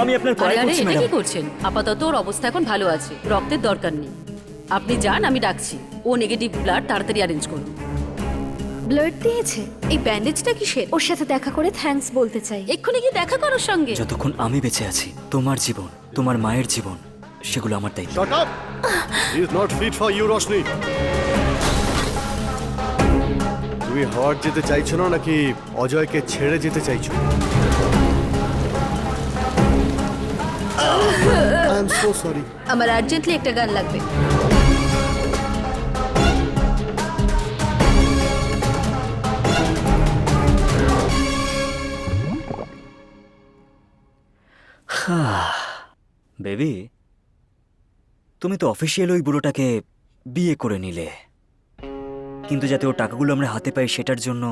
আমি আপনার আরে পায়ে আরে পড়ছি এটা কি ম্যাডাম। করছেন? আপাতত ওর অবস্থা এখন ভালো আছে, রক্তের দরকার নেই। আপনি যান, আমি ডাকছি। ও নেগেটিভ ব্লাড তাড়াতাড়ি অ্যারেঞ্জ করুন। ব্লাড দিয়েছে। এই ব্যান্ডেজটা কিসের? ওর সাথে দেখা করে থ্যাঙ্কস বলতে চাই। এক্ষুনি কি দেখা করোর সঙ্গে? যতক্ষণ আমি বেঁচে আছি, তোমার জীবন, তোমার মায়ের জীবন, সেগুলো আমার দায়িত্ব। Shut up! He is not fit for you, Roshni. তুমি হাওয়ার্ড যেতে চাইছো না নাকি অজয়কে ছেড়ে যেতে চাইছো? I am so sorry. আমার আর্জেন্টলি একটা গান লাগবে। বেবি, তুমি তো অফিসিয়াল ওই বুড়োটাকে বিয়ে করে নিলে, কিন্তু যাতে ও টাকাগুলো আমরা হাতে পাই সেটার জন্য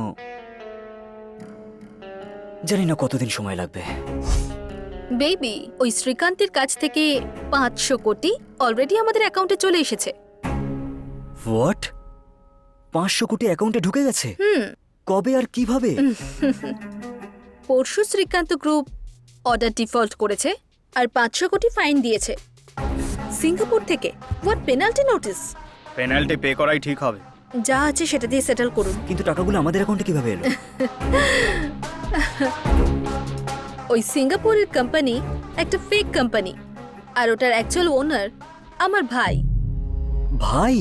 জানি না কতদিন সময় লাগবে। বেবি, ওই শ্রীকান্তের কাছ থেকে 500 কোটি অলরেডি আমাদের অ্যাকাউন্টে চলে এসেছে। হোয়াট? 500 কোটি অ্যাকাউন্টে ঢুকে গেছে? কবে আর কিভাবে? পরশু শ্রীকান্ত গ্রুপ অর্ডার ডিফল্ট করেছে আর 500 কোটি ফাইন দিয়েছে সিঙ্গাপুর থেকে। What penalty notice? Penalty pay করাই ঠিক হবে। যা আছে সেটা দিয়ে সেটেল করুন। কিন্তু টাকাগুলো আমাদের অ্যাকাউন্টে কিভাবে এলো? ওই সিঙ্গাপুরের কোম্পানি একটা ফেক কোম্পানি, আর ওটার অ্যাকচুয়াল ওনার আমার ভাই। ভাই?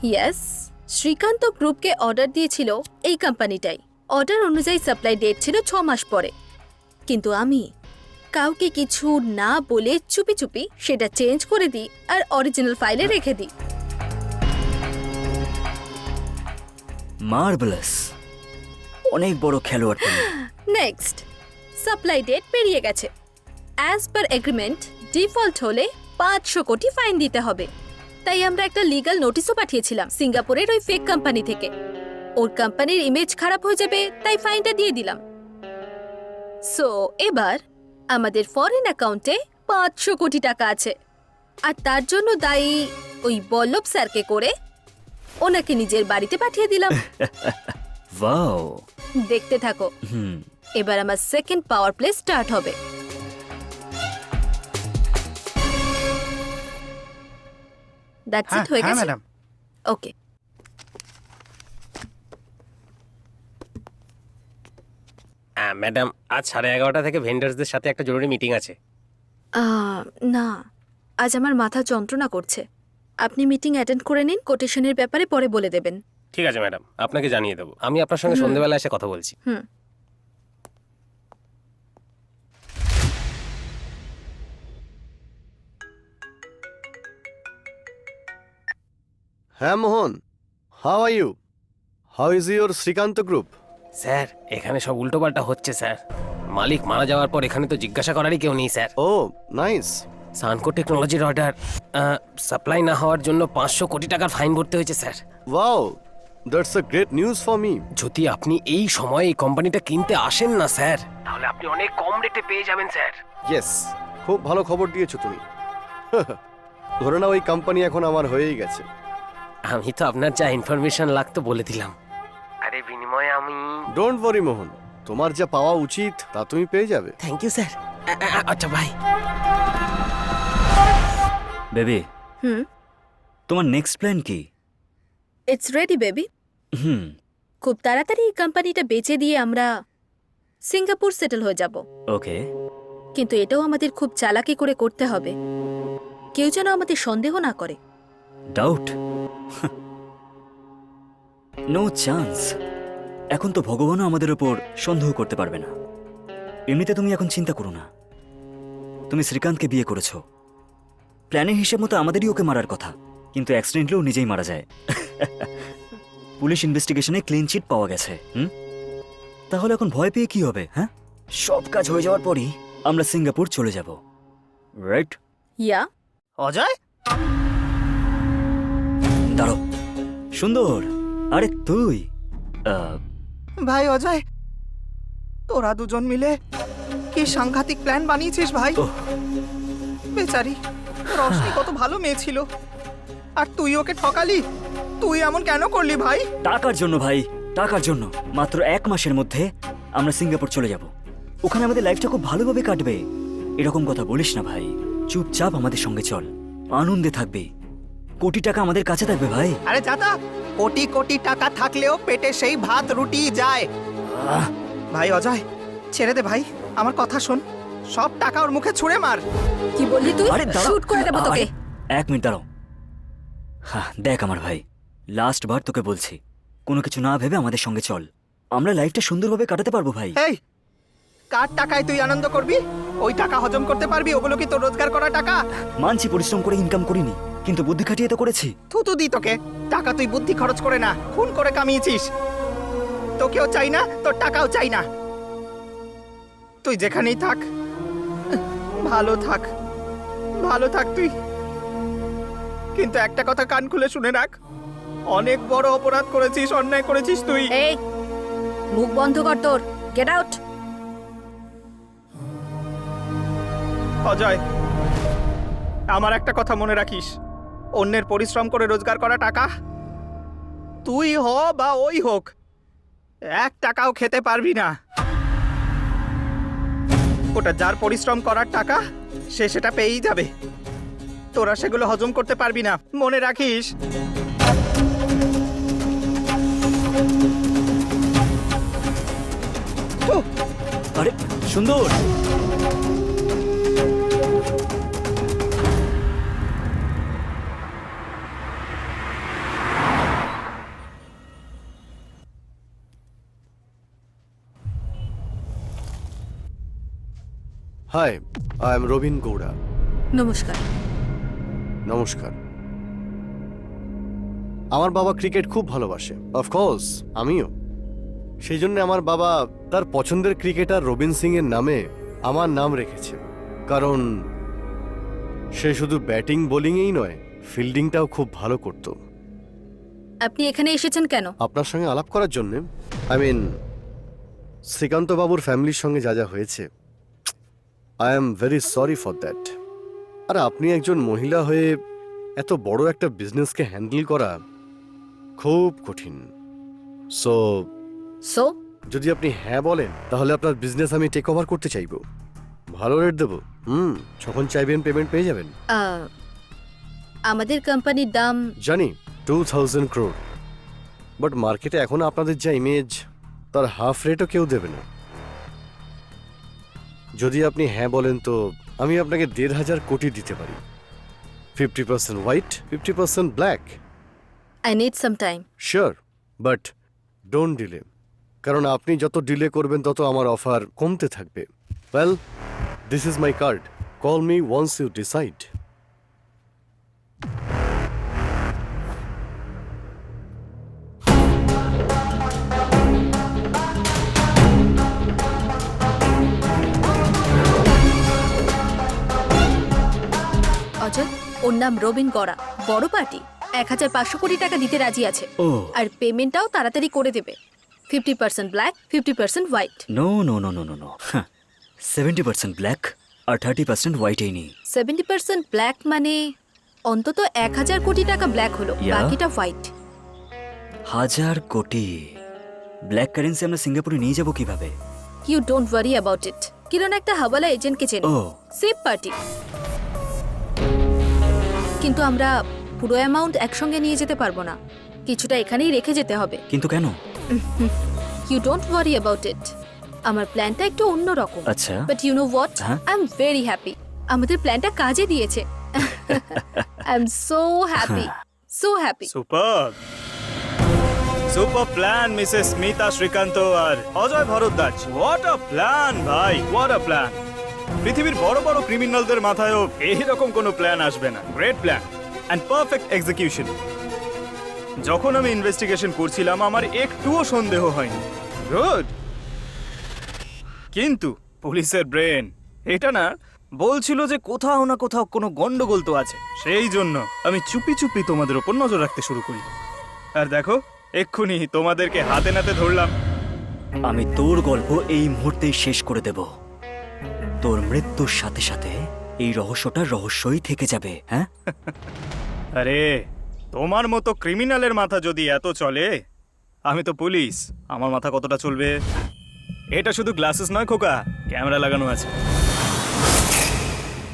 ইয়েস, শ্রীকান্ত গ্রুপকে অর্ডার দিয়েছিল এই কোম্পানিটাই। অর্ডার অনুযায়ী সাপ্লাই ডেট ছিল 6 মাস পরে, কিন্তু আমি কাউকে কিছু না বলে চুপি চুপি সেটা চেঞ্জ করে দিই আর অরিজিনাল ফাইলে রেখে দিই। মার্ভেলাস, অনেক বড় খেলোয়াড় তুমি। নেক্সট, সাপ্লাই ডেট পেরিয়ে গেছে। অ্যাজ পার এগ্রিমেন্ট ডিফল্ট হলে 500 কোটি ফাইন দিতে হবে। তাই আমরা একটা লিগ্যাল নোটিশও পাঠিয়েছিলাম সিঙ্গাপুরের ওই ফেক কোম্পানি থেকে। ওর কোম্পানির ইমেজ খারাপ হয়ে যাবে তাই ফাইনটা দিয়ে দিলাম। সো এবার আমাদের ফরেন অ্যাকাউন্টে 500 কোটি টাকা আছে, আর তার জন্য দায়ী ওই বল্লভ স্যারকে করে ওনাকে নিজের বাড়িতে পাঠিয়ে দিলাম। ওয়াও, দেখতে থাকো, এবার আমার সেকেন্ড পাওয়ার প্লে স্টার্ট হবে। দ্যাটস ইট, হয়ে গেছে? ম্যাডাম। ওকে। ম্যাডাম, আজ 11:30 থেকে ভেন্ডার্সদের সাথে একটা জরুরি মিটিং আছে। না, আজ আমার মাথা যন্ত্রণা করছে। আপনি মিটিং অ্যাটেন্ড করে নিন, কোটেশনের ব্যাপারে পরে বলে দেবেন। ঠিক আছে ম্যাডাম, আপনাকে জানিয়ে দেবো। আমি আপনার সঙ্গে সন্ধ্যেবেলা এসে কথা বলছি। হ্যাঁ Mohan, how are you? How is your Srikanth group? Sir, এখানে সব উল্টোপাল্টা হচ্ছে স্যার। মালিক মারা যাওয়ার পর এখানে তো জিজ্ঞাসা করারই কেউ নেই স্যার। ও নাইস। সানকো টেকনোলজির অর্ডার সাপ্লাই না হওয়ার জন্য 500 কোটি টাকার ফাইন ভরতে হয়েছে sir. Wow, that's a great news for me. যদি আপনি এই সময় এই কোম্পানিটা কিনতে আসেন না স্যার, তাহলে আপনি অনেক কম রেটে পেয়ে যাবেন স্যার। ইয়েস, খুব ভালো খবর দিয়েছো তুমি। ধরে নাও ওই কোম্পানি এখন আমার হয়েই গেছে। আমি তো আপনার যা ইনফরমেশন লাগতো বলে দিলাম। আরে বিনিময়ে আমি... ডোন্ট ওয়ারি মোহন, তোমার যা পাওয়া উচিত তা তুমি পেয়ে যাবে। Thank you sir. আচ্ছা ভাই। বেবি, তোমার নেক্সট প্ল্যান কি? It's ready baby. খুব তাড়াতাড়ি এই কোম্পানিটা বেচে দিয়ে আমরা সিঙ্গাপুর সেটেল হয়ে যাব। ওকে, কিন্তু এটাও আমাদের খুব চালাকি করে করতে হবে, কেউ যেন আমাদের সন্দেহ না করে। ডাউট? No chance. এখন তো ভগবানও আমাদের উপর সন্দেহ করতে পারবে না। এমনিতে তুমি এখন চিন্তা করো না। তুমি শ্রীকান্তকে বিয়ে করেছো, প্ল্যানের হিসেব মতো আমাদেরই ওকে মারার কথা, কিন্তু অ্যাক্সিডেন্টলি ও নিজেই মারা যায়। পুলিশ ইনভেস্টিগেশনে ক্লিন চিট পাওয়া গেছে। তাহলে এখন ভয় পেয়ে কি হবে? হ্যাঁ, সব কাজ হয়ে যাওয়ার পরই আমরা সিঙ্গাপুর চলে যাব, রাইট? ইয়া অজয়, দাঁড়াও, সুন্দর। আরে তুই ভাই অজয়, তোরা দুজন মিলে কি সাংঘাতিক প্ল্যান বানিয়েছিস ভাই। ওহ। বেচারি রশ্মি কত ভালো মেয়ে ছিল, আর তুই ওকে ঠকালি। তুই এমন কেন করলি ভাই? টাকার জন্য ভাই, টাকার জন্য। মাত্র 1 মাসের মধ্যে আমরা সিঙ্গাপুর চলে যাব, ওখানে আমাদের লাইফটা খুব ভালোভাবে কাটবে। এরকম কথা বলিস না ভাই, চুপচাপ আমাদের সঙ্গে চল, আনন্দে থাকবে। কোটি টাকা আমাদের কাছে থাকবে ভাই। আরে চাচা, কোটি কোটি টাকা থাকলেও পেটে সেই ভাত রুটি যায়। ভাই অজয়, ছেড়ে দে ভাই, আমার কথা শোন। সব টাকা ওর মুখে ছুঁড়ে মার। কি বললি তুই? আরে দাঁড়াও, শুট করে দেবো তোকে। 1 মিনিট দাঁড়াও। হ্যাঁ দেখ আমার ভাই, লাস্ট বার তোকে বলছি, কোনো কিছু না ভেবে আমাদের সঙ্গে চল, আমরা লাইফটা সুন্দরভাবে কাটাতে পারবো ভাই। এই, কার টাকায় তুই আনন্দ করবি? ওই টাকা হজম করতে পারবি? ওগুলো কি তোর রোজগার করা টাকা? মানছি পরিশ্রম করে ইনকাম করিনি, কিন্তু বুদ্ধি খাটিয়ে তো করেছি। থুতু দি তোকে। টাকা তুই বুদ্ধি খরচ করে না, খুন করে কামিয়েছিস। তোকেও চাই না, তোর টাকাও চাই না। তুই যেখানেই থাক, ভালো থাক, ভালো থাক তুই। কিন্তু একটা কথা কান খুলে শুনে রাখ, অনেক বড় অপরাধ করেছিস, অন্যায় করেছিস তুই। এই মুখ বন্ধ কর তোর, গেট আউট। অজয়, আমার একটা কথা মনে রাখিস, অন্যের পরিশ্রম করে রোজগার করা টাকা তুই হ বা ওই হোক, 1 টাকাও খেতে পারবি না। ওটা যার পরিশ্রম করার টাকা, সে সেটা পেয়েই যাবে। তোরা সেগুলো হজম করতে পারবি না, মনে রাখিস। আরে সুন্দর, হাই, আই এম রবিন গৌড়া। নমস্কার। নমস্কার। আমার বাবা ক্রিকেট খুব ভালোবাসে, অফকোর্স আমিও। সেই জন্য আমার বাবা তার পছন্দের ক্রিকেটার রবিন সিং এর নামে আমার নাম রেখেছে, কারণ সে শুধু ব্যাটিং বোলিংয়েই নয়, ফিল্ডিংটাও খুব ভালো করত। আপনি এখানে এসেছেন কেন? আপনার সঙ্গে আলাপ করার জন্য। আই মিন, শ্রীকান্ত বাবুর ফ্যামিলির সঙ্গে যা যা হয়েছে, I am very sorry for that. আর আপনি একজন মহিলা হয়ে এত বড় একটা বিজনেসকে হ্যান্ডেল করা খুব কঠিন। সো সো যদি আপনি হ্যাঁ বলেন, তাহলে আপনার বিজনেস আমি টেক ওভার করতে চাইবো, ভালো রেট দেবো। যখন চাইবেন পেমেন্ট পেয়ে যাবেন। আমাদের কোম্পানির দাম জানি 2000 crore, বাট মার্কেটে এখন আপনাদের যা ইমেজ, তার হাফ রেটও কেউ দেবে না। যদি আপনি হ্যাঁ বলেন তো আমি আপনাকে 1,500 কোটি দিতে পারি। 50% white, 50% black. I need some time. Sure, but don't delay, কারণ আপনি যত ডিলে করবেন তত আমার অফার কমতে থাকবে। Well, this is my card, call me once you decide. Ajay, ওর নাম রবিন গড়া, বড় পার্টি, 1500 কোটি টাকা দিতে রাজি আছে। ও আর পেমেন্টটাও তাড়াতাড়ি করে দেবে। 50% black, 50% white. No no no no no no, 70% black আর 30% হোয়াইটেই নেই। 70% ব্ল্যাক মানে অন্তত 1000 কোটি টাকা ব্ল্যাক হলো, Yeah. বাকিটা হোয়াইট। 1000 কোটি ব্ল্যাক কারেন্সি আমরা সিঙ্গাপুরে নিয়ে যাব কিভাবে? You don't worry about it. Kiran একটা হাওয়ালা এজেন্টকে চেনে, ও সেভ পার্টি। কিন্তু আমরা পুরো অ্যামাউন্ট একসঙ্গে নিয়ে যেতে পারবো না, কিছুটা এখানেই রেখে যেতে হবে। কিন্তু কেন? You don't worry about it. আমার প্ল্যানটা একটু অন্যরকম। আচ্ছা, বাট ইউ নো হোয়াট, হ্যাঁ? I am very happy. আমাদের প্ল্যানটা কাজে দিয়েছে। I am so happy, so happy. Super. Super plan Mrs Smita Srikanth আর Ajay Bharadwaj. What a plan ভাই, হোয়াট আ প্ল্যান। পৃথিবীর বড় বড় ক্রিমিনালদের মাথায়ও এইরকম কোনো প্ল্যান আসবে না। Great plan and perfect execution. যখন আমি ইনভেস্টিগেশন করছিলাম আমার একটুও সন্দেহ হয়নি। গুড। কিন্তু পুলিশের ব্রেন এটা না বলছিল যে কোথাও না কোথাও কোনো গন্ডগোল তো আছে। সেই জন্য আমি চুপি চুপি তোমাদের ওপর নজর রাখতে শুরু করি। আর দেখো এক্ষুনি তোমাদেরকে হাতে নাতে ধরলাম। আমি তোর গল্প এই মুহূর্তেই শেষ করে দেব। তোর মৃত্যুর সাথে সাথে এই রহস্যটা রহস্যই থেকে যাবে। হ্যাঁ, আরে তোমার মতো ক্রিমিনালের মাথা যদি এত চলে, আমি তো পুলিশ, আমার মাথা কতটা চলবে। এটা শুধু গ্লাসেস নয় খোকা, ক্যামেরা লাগানো আছে।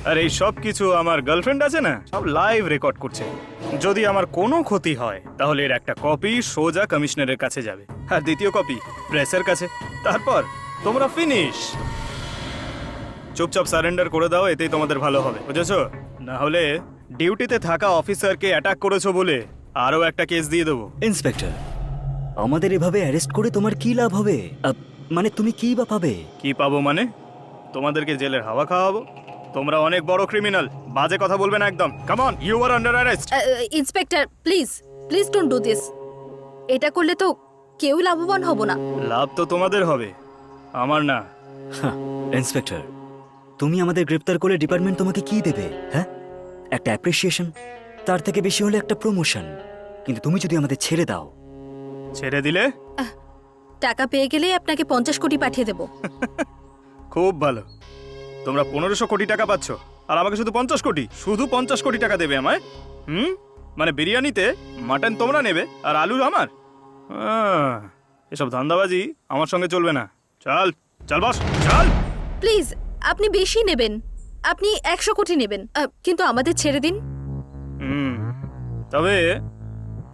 আর এই সব কিছু আমার গার্লফ্রেন্ড আছে না, সব লাইভ রেকর্ড করছে। যদি আমার কোনো ক্ষতি হয় তাহলে এর একটা কপি সোজা কমিশনারের কাছে যাবে, আর দ্বিতীয় কপি প্রেসের কাছে। তারপর তোমরা ফিনিশ। চুপচাপ সারেন্ডার করে দাও, এতেই তোমাদের ভালো হবে, বুঝেছো? না হলে ডিউটিতে থাকা অফিসারকে অ্যাটাক করেছো বলে আরও একটা কেস দিয়ে দেবো। ইন্সপেক্টর, আমাদের এভাবে অ্যারেস্ট করে তোমার কি লাভ হবে? মানে তুমি কি বা পাবে? কি পাবো মানে? তোমাদেরকে জেলের হাওয়া খাওয়াবো। তোমরা অনেক বড় ক্রিমিনাল, বাজে কথা বলবে না একদম। Come on, you are under arrest. Inspector please please don't do this. এটা করলে তো কেউ লাভবান হব না। লাভ তো তোমাদের হবে, আমার না। ইন্সপেক্টর, তুমি আমাদের গ্রেপ্তার করলে ডিপার্টমেন্ট তোমাকে কি দেবে? হ্যাঁ, একটা অ্যাপ্রিসিয়েশন, তার থেকে বেশি হলে একটা প্রমোশন। কিন্তু তুমি যদি আমাদের ছেড়ে দাও। ছেড়ে দিলে টাকা পেয়ে গেলে আপনাকে 50 কোটি পাঠিয়ে দেব। খুব ভালো। তোমরা 1500 কোটি টাকা পাচ্ছ আর আমাকে শুধু 50 কোটি, শুধু 50 কোটি টাকা দেবে আমায়? মানে বিরিয়ানিতে মাটন তোমরা নেবে আর আলু আমার? এসব ধান্দাবাজি আমার সঙ্গে চলবে না। চল চল বস, চল। প্লিজ, আপনি বেশি নেবেন, আপনি 100 কোটি নেবেন, কিন্তু আমাদের ছেড়ে দিন। তবে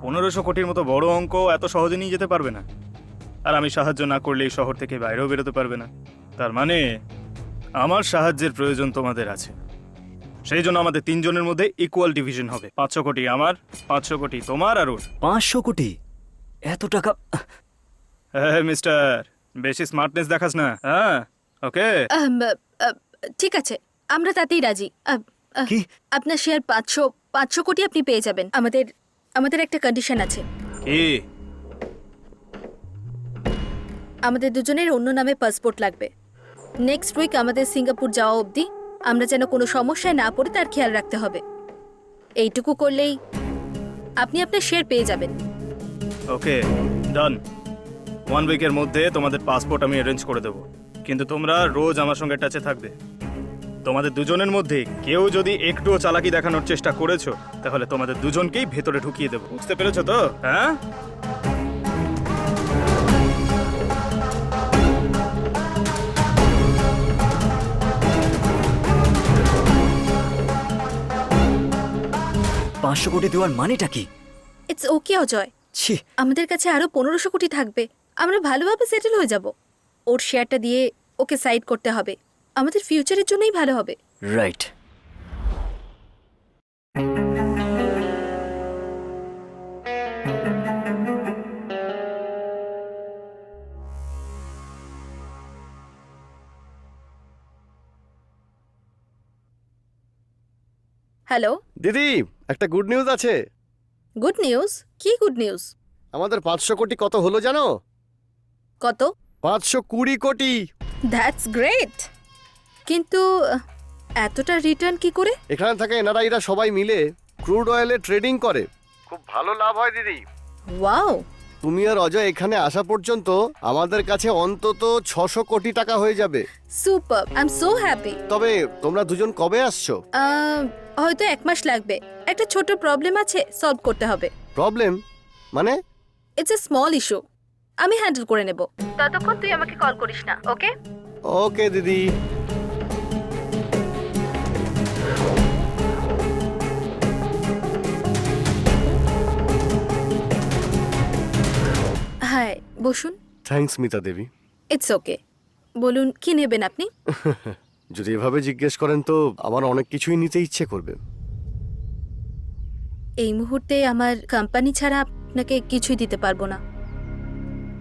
1500 কোটির মতো বড় অঙ্ক এত সহজে নিয়ে যেতে পারবে না। আর আমি সাহায্য না করলে এই শহর থেকে বাইরেও বেরোতে পারবে না। তার মানে আমার সাহায্যের প্রয়োজন তোমাদের আছে। সেই জন্য আমাদের 3 জনের মধ্যে ইকুয়াল ডিভিশন হবে। 500 কোটি আমার, 500 কোটি তোমার আর ওর। 500 কোটি? এত টাকা? হ্যাঁ মিস্টার, বেশি স্মার্টনেস দেখাস না। হ্যাঁ, ওকে। ঠিক আছে, আমরা তাতেই রাজি। কি? আপনার শেয়ার 500 কোটি আপনি পেয়ে যাবেন। আমাদের একটা কন্ডিশন আছে। কি? আমাদের দুজনের অন্য নামে পাসপোর্ট লাগবে। নেক্সট উইক আমাদের সিঙ্গাপুর যাওয়া অবধি আমরা যেন কোনো সমস্যায় না পড়ে তার খেয়াল রাখতে হবে। এইটুকু করলেই আপনি আপনার শেয়ার পেয়ে যাবেন। ওকে, ডান। 1 উইকের মধ্যে তোমাদের পাসপোর্ট আমি অ্যারেঞ্জ করে দেবো। কিন্তু তোমরা রোজ আমার সঙ্গে টাচে থাকবে। তোমাদের দুজনের মধ্যে কেউ যদি একটুও চালাকি দেখানোর চেষ্টা করেছো তাহলে তোমাদের দুজনকেই ভেতরে ঢুকিয়ে দেবো। বুঝতে পেরেছো তো? হ্যাঁ। $500 কোটি দেওয়ার মানেটা কি? ইটস ওকে অজয়, ছি, আমাদের কাছে আরো 1500 কোটি থাকবে। আমরা ভালোভাবে সেটেল হয়ে যাব। ওর শেয়ারটা দিয়ে ওকে সাইড করতে হবে। আমাদের ফিউচারের জন্যই ভালো হবে। রাইট। হ্যালো দিদি, একটা গুড নিউজ আছে। Good news? কি গুড নিউজ? আমাদের 500 কোটি কত হলো জানো? কত? 520 কোটি। That's great. কিন্তু এতটা রিটার্ন কি করে? এখানে থাকা এনআরআইরা সবাই মিলে ক্রুড অয়েলে ট্রেডিং করে। খুব ভালো লাভ হয় দিদি। ওয়াও। তুমি আর অজয় এখানে আসা পর্যন্ত আমাদের কাছে অন্তত 600 কোটি টাকা হয়ে যাবে। Super, I am so happy. তবে তোমরা দুজন কবে আসছো? হয়তো 1 মাস লাগবে। একটা ছোট প্রবলেম আছে, সলভ করতে হবে। প্রবলেম মানে? ইটস এ স্মল ইস্যু, আমি হ্যান্ডেল করে নেব। ততক্ষণ তুই আমাকে কল করিস না, ওকে? ওকে দিদি। হ্যাঁ, বসুন। Thanks Mita Devi. It's okay. বলুন কি নেবেন আপনি? যদি এভাবে জিজ্ঞেস করেন তো আমার অনেক কিছুই নিতে ইচ্ছে করবে। এই মুহূর্তে আমার কোম্পানি ছাড়া আপনাকে কিছুই দিতে পারবো না।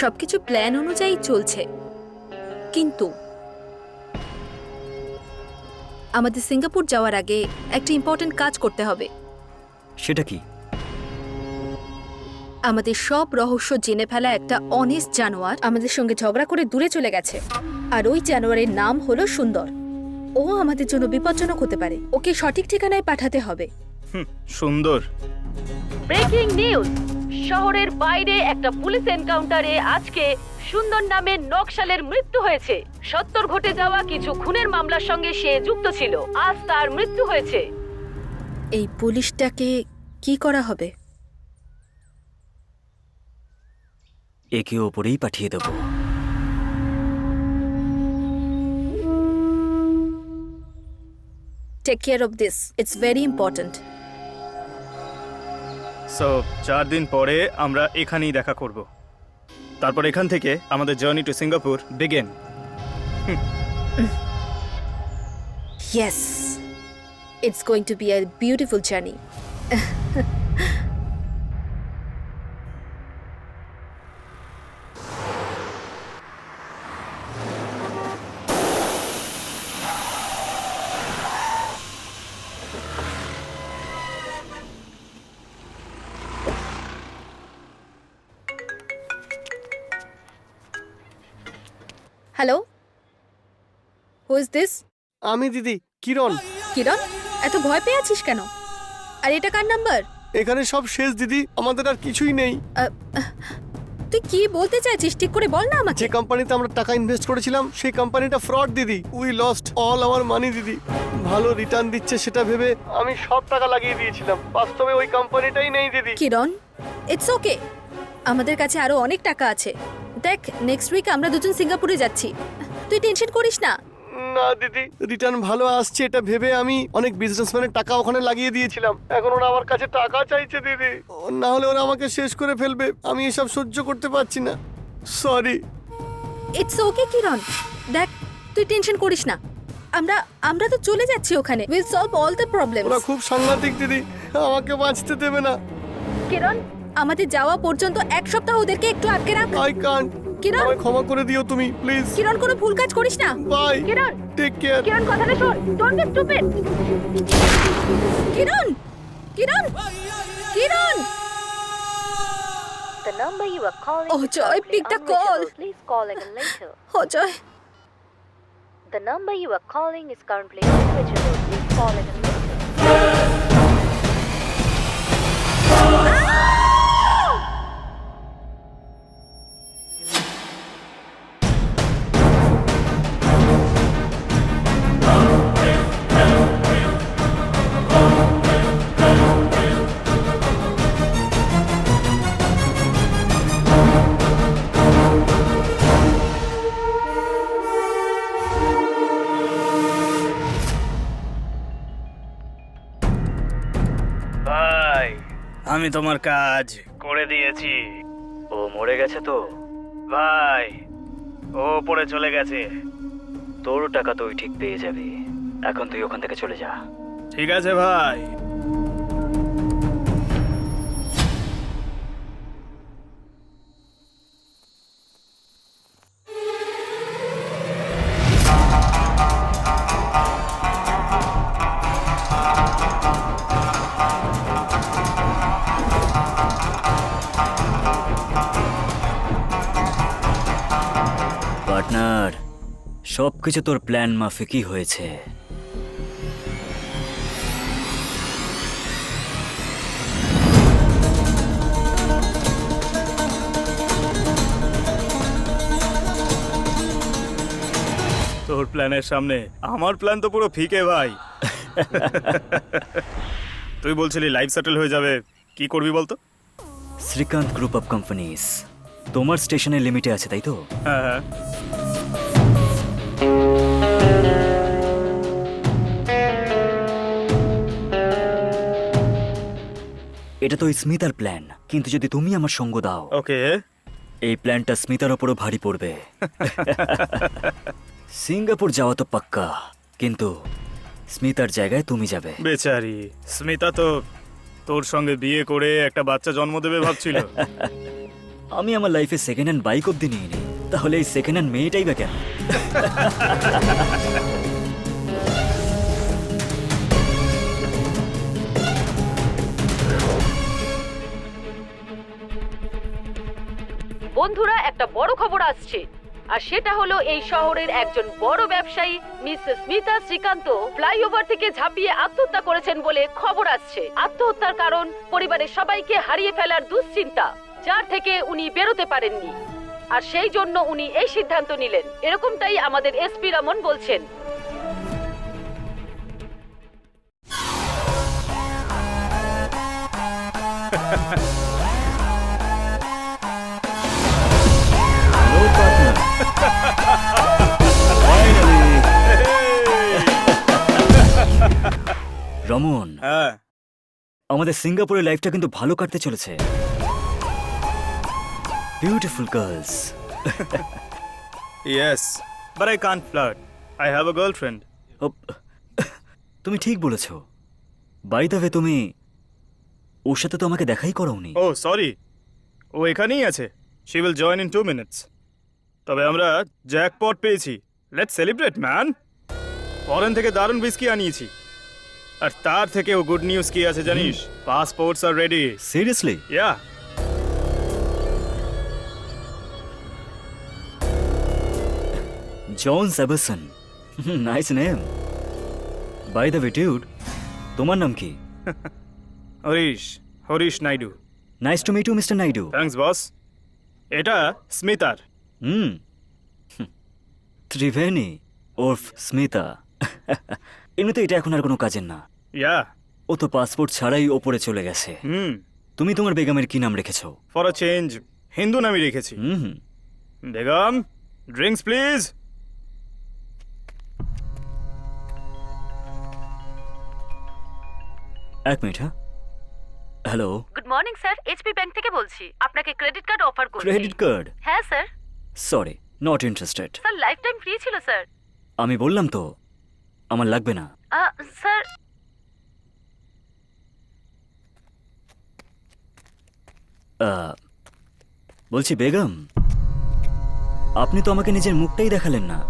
সবকিছু প্ল্যান অনুযায়ী চলছে, কিন্তু আমাদের সিঙ্গাপুর যাওয়ার আগে একটা ইম্পর্টেন্ট কাজ করতে হবে। সেটা কি? আমাদের সব রহস্য জেনে ফেলা একটা অনেস্ট জানোয়ার আমাদের সঙ্গে ঝগড়া করে দূরে চলে গেছে, আর ওই জানোয়ারের নাম হলো সুন্দর। ও আমাদের জন্য বিপজ্জনক হতে পারে, ওকে সঠিক ঠিকানায় পাঠাতে হবে। সুন্দর। ব্রেকিং নিউজ, শহরের বাইরে একটা পুলিশ এনকাউন্টারে আজকে সুন্দর নামে নকশালের মৃত্যু হয়েছে। সত্তর ঘটে যাওয়া কিছু খুনের মামলার সঙ্গে সে যুক্ত ছিল, আজ তার মৃত্যু হয়েছে। এই পুলিশটাকে কি করা হবে? একে ওপরেই পাঠিয়ে দেবো। Take care of this, it's very important. So 4 দিন পরে আমরা এখানেই দেখা করব। তারপর এখান থেকে আমাদের journey to Singapore begin. Yes, it's going to be a beautiful journey. Hello, who is this? আমি দিদি, কিরণ। কিরণ, এত ভয় পেয়ে আছিস কেন? আর এটা কার নাম্বার? এখানে সব শেষ দিদি, আমাদের আর কিছুই নেই। তুই কি বলতে চাইছিস ঠিক করে বল না আমাকে। যে কোম্পানিতে আমরা টাকা ইনভেস্ট করেছিলাম সেই কোম্পানিটা ফ্রড দিদি। উই লস্ট অল আওয়ার মানি দিদি। ভালো রিটার্ন দিচ্ছে সেটা ভেবে আমি সব টাকা লাগিয়ে দিয়েছিলাম, বাস্তবে ওই কোম্পানিটাই নেই দিদি। কিরণ, ইটস ওকে, আমাদের কাছে আরো অনেক টাকা আছে। দেখ, নেক্সট উইক আমরা দুজন সিঙ্গাপুরে যাচ্ছি, তুই টেনশন করিস না। না দিদি, রিটার্ন ভালো আসছে এটা ভেবে আমি অনেক বিজনেসম্যানের টাকা ওখানে লাগিয়ে দিয়েছিলাম। এখন ওরা আমার কাছে টাকা চাইছে দিদি, না হলে ওরা আমাকে শেষ করে ফেলবে। আমি এসব সহ্য করতে পারছি না, সরি। ইটস ওকে কিরণ, দেখ তুই টেনশন করিস না, আমরা আমরা তো চলে যাচ্ছি ওখানে। Will solve all the problems. ওরা খুব সাংঘাতিক দিদি, আমাকে বাঁচতে দেবে না। কিরণ, আমাদের যাওয়া পর্যন্ত এক সপ্তাহ ওদেরকে একটু আটকে রাখ। I can't. কিরণ, আমায় ক্ষমা করে দিও তুমি প্লিজ। কিরণ, কোনো ভুল কাজ করিস না। Bye. Kiran, take care. Kiran কথাটা শোন, don't be stupid. Kiran, Kiran, Kiran. The number you are calling Oh, is Joy, currently pick the call. unreachable. Please call again later. Ajay, The number you are calling is currently unreachable. Please call again later. ভাই, আমি তোমার কাজ করে দিয়েছি। ও মরে গেছে তো? ভাই, ও পড়ে চলে গেছে। তোর টাকা তুই ঠিক পেয়ে যাবি, এখন তুই ওখান থেকে চলে যা। ঠিক আছে ভাই। পার্টনার, সবকিছু তোর প্ল্যান মাফিকই হয়েছে। তোর প্ল্যানের সামনে আমার প্ল্যান তো পুরো ফিকে ভাই। তুই বলছিলি লাইফ সেটেল হয়ে যাবে, কি করবি বলতো? শ্রীকান্ত গ্রুপ অফ কোম্পানিজ তোমার স্টেশনের লিমিটে আছে, তাই তো? হ্যাঁ হ্যাঁ। এটা তো স্মিতার প্ল্যান, কিন্তু যদি তুমি আমার সঙ্গ দাও, ওকে, এই প্ল্যানটা স্মিতার ওপরও ভারী পড়বে। সিঙ্গাপুর যাওয়া তো পাক্কা, কিন্তু স্মিতার জায়গায় তুমি যাবে। বেচারি স্মিতা তো তোর সঙ্গে বিয়ে করে একটা বাচ্চা জন্ম দেবে ভাবছিল। আমি আমার লাইফে সেকেন্ড হ্যান্ড বাইক অব্দি নিয়ে নিই, তাহলে এই সেকেন্ড হ্যান্ড মেয়েটাই বা কেন? বন্ধুরা, একটা বড় খবর আসছে, আর সেটা হলো এই শহরের একজন বড় ব্যবসায়ী মিসেস স্মিতা শ্রীকান্ত ফ্লাইওভার থেকে ঝাঁপিয়ে আত্মহত্যা করেছেন বলে খবর আসছে। আত্মহত্যার কারণ পরিবারের সবাইকে হারিয়ে ফেলার দুশ্চিন্তা, যার থেকে উনি বেরোতে পারেননি, আর সেই জন্য উনি এই সিদ্ধান্ত নিলেন। এরকমটাই আমাদের এসপি রমন বলছেন। Hello, partner. Finally. রমন, হ্যাঁ, আমাদের সিঙ্গাপুরের লাইফটা কিন্তু ভালো কাটতে চলেছে। Beautiful girls. Yes, but I can't flirt. I have a girlfriend. তুমি ঠিক বলেছ। বাই দ্য ওয়ে, তুমি ওর সাথে তো আমাকে দেখাই করাওনি। ও সরি, ও এখানেই আছে। She will join in 2 minutes। তবে আমরা জ্যাকপট পেয়েছি। Let's celebrate man. ফরেন থেকে দারুণ হুইস্কি আনিয়েছি, আর তার থেকেও গুড নিউজ কি আছে জানিস? পাসপোর্টস আর রেডি। সিরিয়াসলি? ইয়া, জন সেবাসন, nice name. By the way dude, তোমার নাম কি? Harish Naidu. Nice to meet you mister Naidu. Thanks boss. এটা স্মিতার। হুম, ত্রিবেণী ওরফ স্মিতা। এমনিতে এটা এখন আর কোনো কাজের না। ইয়া, ও তো পাসপোর্ট ছাড়াই ওপরে চলে গেছে। তুমি তোমার বেগমের কি নাম রেখেছো? ফর আ চেঞ্জ হিন্দু নামই রেখেছি। Hmm, Begum, drinks please. এক মিনিট। হ্যাঁ, hello. Good morning sir, HP bank থেকে বলছি। আপনাকে ক্রেডিট কার্ড অফার করছি। Credit card? হ্যাঁ sir. Sorry, not interested. Sir lifetime free ছিল স্যার। আমি বললাম তো আমার লাগবে না। স্যার বলছি বেগম, আপনি তো আমাকে নিজের মুখটাই দেখালেন না।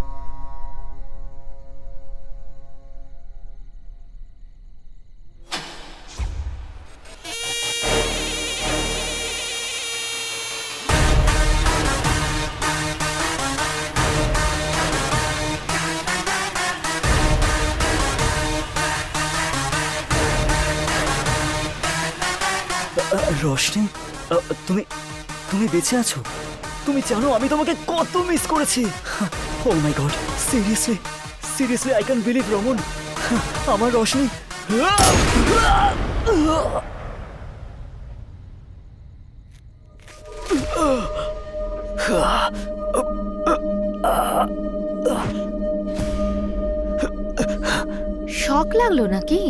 রোশনি, তুমি তুমি বেঁচে আছো? তুমি জানো আমি তোমাকে কত মিস করেছি। Oh my god, seriously seriously I can believe Raman, আমার রোশনি। শক লাগলো নাকি?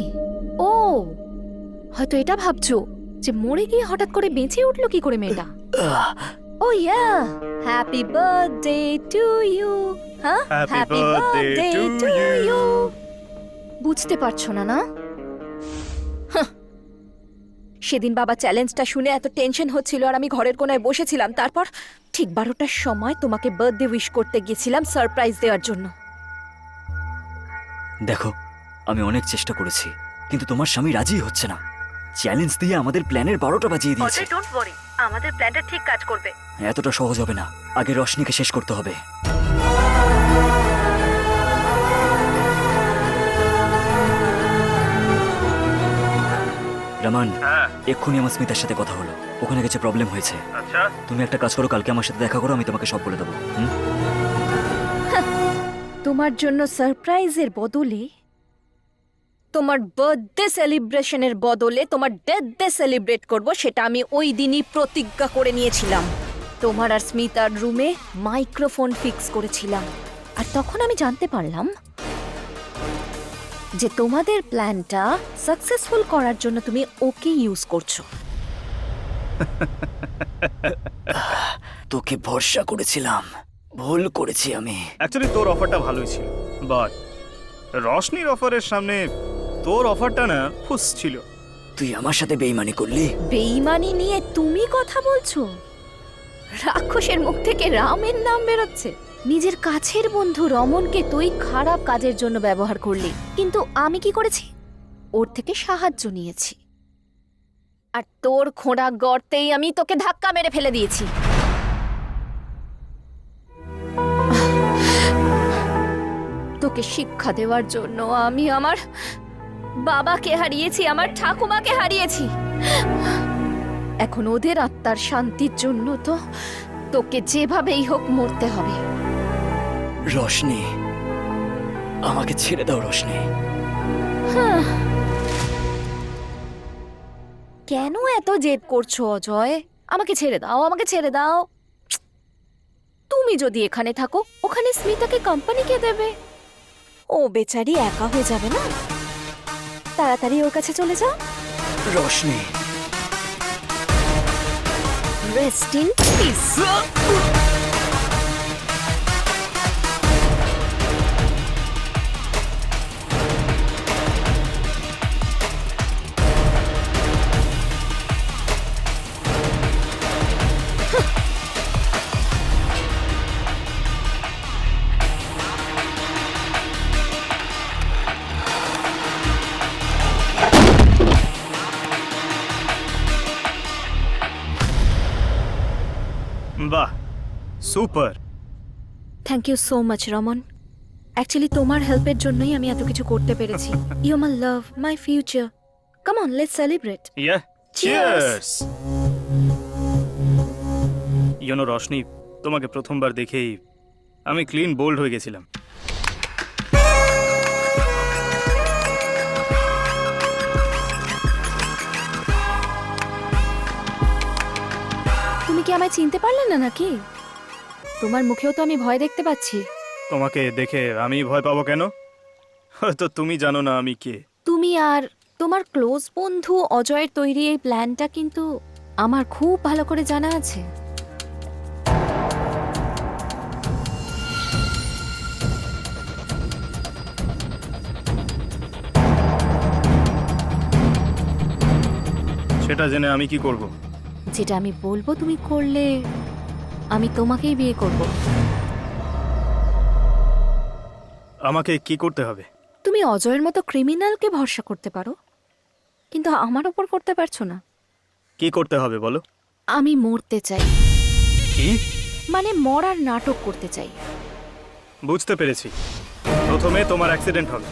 ও হয়তো এটা ভাবছো যে মরে গিয়ে হঠাৎ করে বেঁচে উঠলো কি করে মেয়েটা। ও ইয়া, হ্যাপি বার্থডে টু ইউ। হ্যাঁ, Happy birthday to you. বুঝতে পারছো না না? হাহ। সেদিন বাবা চ্যালেঞ্জটা শুনে এত টেনশন হচ্ছিল আর আমি ঘরের কোনায় বসেছিলাম। তারপর ঠিক 12টার সময় তোমাকে বার্থডে উইশ করতে গিয়েছিলাম সারপ্রাইজ দেওয়ার জন্য। দেখো, আমি অনেক চেষ্টা করেছি, কিন্তু তোমার স্বামী রাজি হচ্ছে না। চ্যালেঞ্জ দিয়ে আমাদের প্ল্যানের 12টা বাজিয়ে দিয়েছে। ডোন্ট ওয়ারি, আমাদের প্ল্যানটা ঠিক কাজ করবে। এতটা সহজ হবে না, আগে রশনিকে শেষ করতে হবে। রমান, এক্ষুনি আমার স্মিতার সাথে কথা হলো, ওখানে কিছু প্রবলেম হয়েছে। আচ্ছা, তুমি একটা কাজ করো, কালকে আমার সাথে দেখা করো, আমি তোমাকে সব বলে দেবো। তোমার জন্য সারপ্রাইজের বদলে, তোমার বার্থডে সেলিব্রেশনের বদলে তোমার ডেথ ডে সেলিব্রেট করব, সেটা আমি ওই দিনই প্রতিজ্ঞা করে নিয়েছিলাম। তোমার আর স্মিতার রুমে মাইক্রোফোন ফিক্স করেছিলাম, আর তখন আমি জানতে পারলাম যে তোমাদের প্ল্যানটা সাকসেসফুল করার জন্য তুমি ওকে ইউজ করছো। তোকে ভরসা করেছিলাম, ভুল করেছি আমি। অ্যাকচুয়ালি তোর অফারটা ভালোই ছিল, বাট রশনির অফারের সামনে তোর অফারটা না ফুস ছিল। তুই আমার সাথে বেইমানি করলি। বেইমানি নিয়ে তুমি কথা বলছো? রাক্ষসের মুখ থেকে রামের নাম বেরোচ্ছে। নিজের কাছের বন্ধু রমনকে তুই খারাপ কাজের জন্য ব্যবহার করলি, কিন্তু আমি কি করেছি? ওর থেকে সাহায্য নিয়েছি, আর তোর খোঁড়া গর্তেই আমি তোকে ধাক্কা মেরে ফেলে দিয়েছি। তোকে শিক্ষা দেওয়ার জন্য আমি আমার বাবাকে হারিয়েছি, আমার ঠাকুমাকে হারিয়েছি। এখন ওদের আত্মার শান্তির জন্য তো তোকে যেভাবেই হোক মরতে হবে। রোশনি, আমাকে ছেড়ে দাও রোশনি। কেন এত জেদ করছো অজয়? আমাকে ছেড়ে দাও, আমাকে ছেড়ে দাও। তুমি যদি এখানে থাকো, ওখানে স্মিতাকে কোম্পানি কে দেবে? ও বেচারি একা হয়ে যাবে না? তাড়াতাড়ি ওর কাছে চলে যাও। Roshni, rest in peace. বাহ, super. Thank you so much Raman. Actually তোমার হেল্পের জন্যই আমি এত কিছু করতে পেরেছি। You my love, my future. Come on, let's celebrate. Yeah, cheers. You know Roshni, তোমাকে প্রথমবার দেখেই আমি ক্লিন বোল্ড হয়ে গেছিলাম। তুমি কি আমায় চিনতে পারলে না নাকি? তোমার মুখেও তো আমি ভয় দেখতে পাচ্ছি। তোমাকে দেখে আমি ভয় পাবো কেন? হয়তো তুমি জানো না আমি কে। তুমি আর তোমার ক্লোজ বন্ধু অজয়ের তৈরি এই প্ল্যানটা কিন্তু আমার খুব ভালো করে জানা আছে। সেটা জেনে আমি কি করব? যেটা আমি বলবো তুমি করলে আমি তোমাকেই বিয়ে করব। আমাকে কি করতে হবে? তুমি অজয়ের মতো ক্রিমিনালকে ভরসা করতে পারো, কিন্তু আমার ওপর করতে পারছো না। কি করতে হবে বলো? আমি মরতে চাই, কি? মানে মরার নাটক করতে চাই। বুঝতে পেরেছি। প্রথমে তোমার অ্যাক্সিডেন্ট হবে,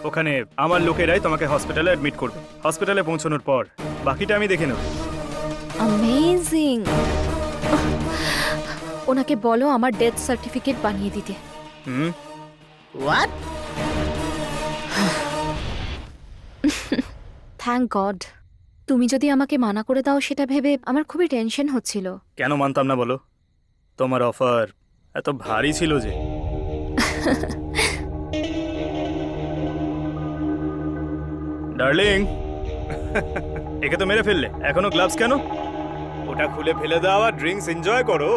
ওখানে আমার লোকেরাই তোমাকে হসপিটালে অ্যাডমিট করবে। হসপিটালে পৌঁছানোর পর বাকিটা আমি দেখে নেব। অ্যামেজিং। ওনাকে বলো আমার ডেথ সার্টিফিকেট বানিয়ে দিতে। হুম, হোয়াট? Thank god. তুমি যদি আমাকে মানা করে দাও সেটা ভেবে আমার খুবই টেনশন হচ্ছিল। কেন মানতাম না বলো? তোমার অফার এত ভারী ছিল যে। ডার্লিং, একে তো মেরে ফেললে, এখনো গ্লাভস কেন? ওটা খুলে ফেলে দাও আর ড্রিঙ্কস এনজয় করো।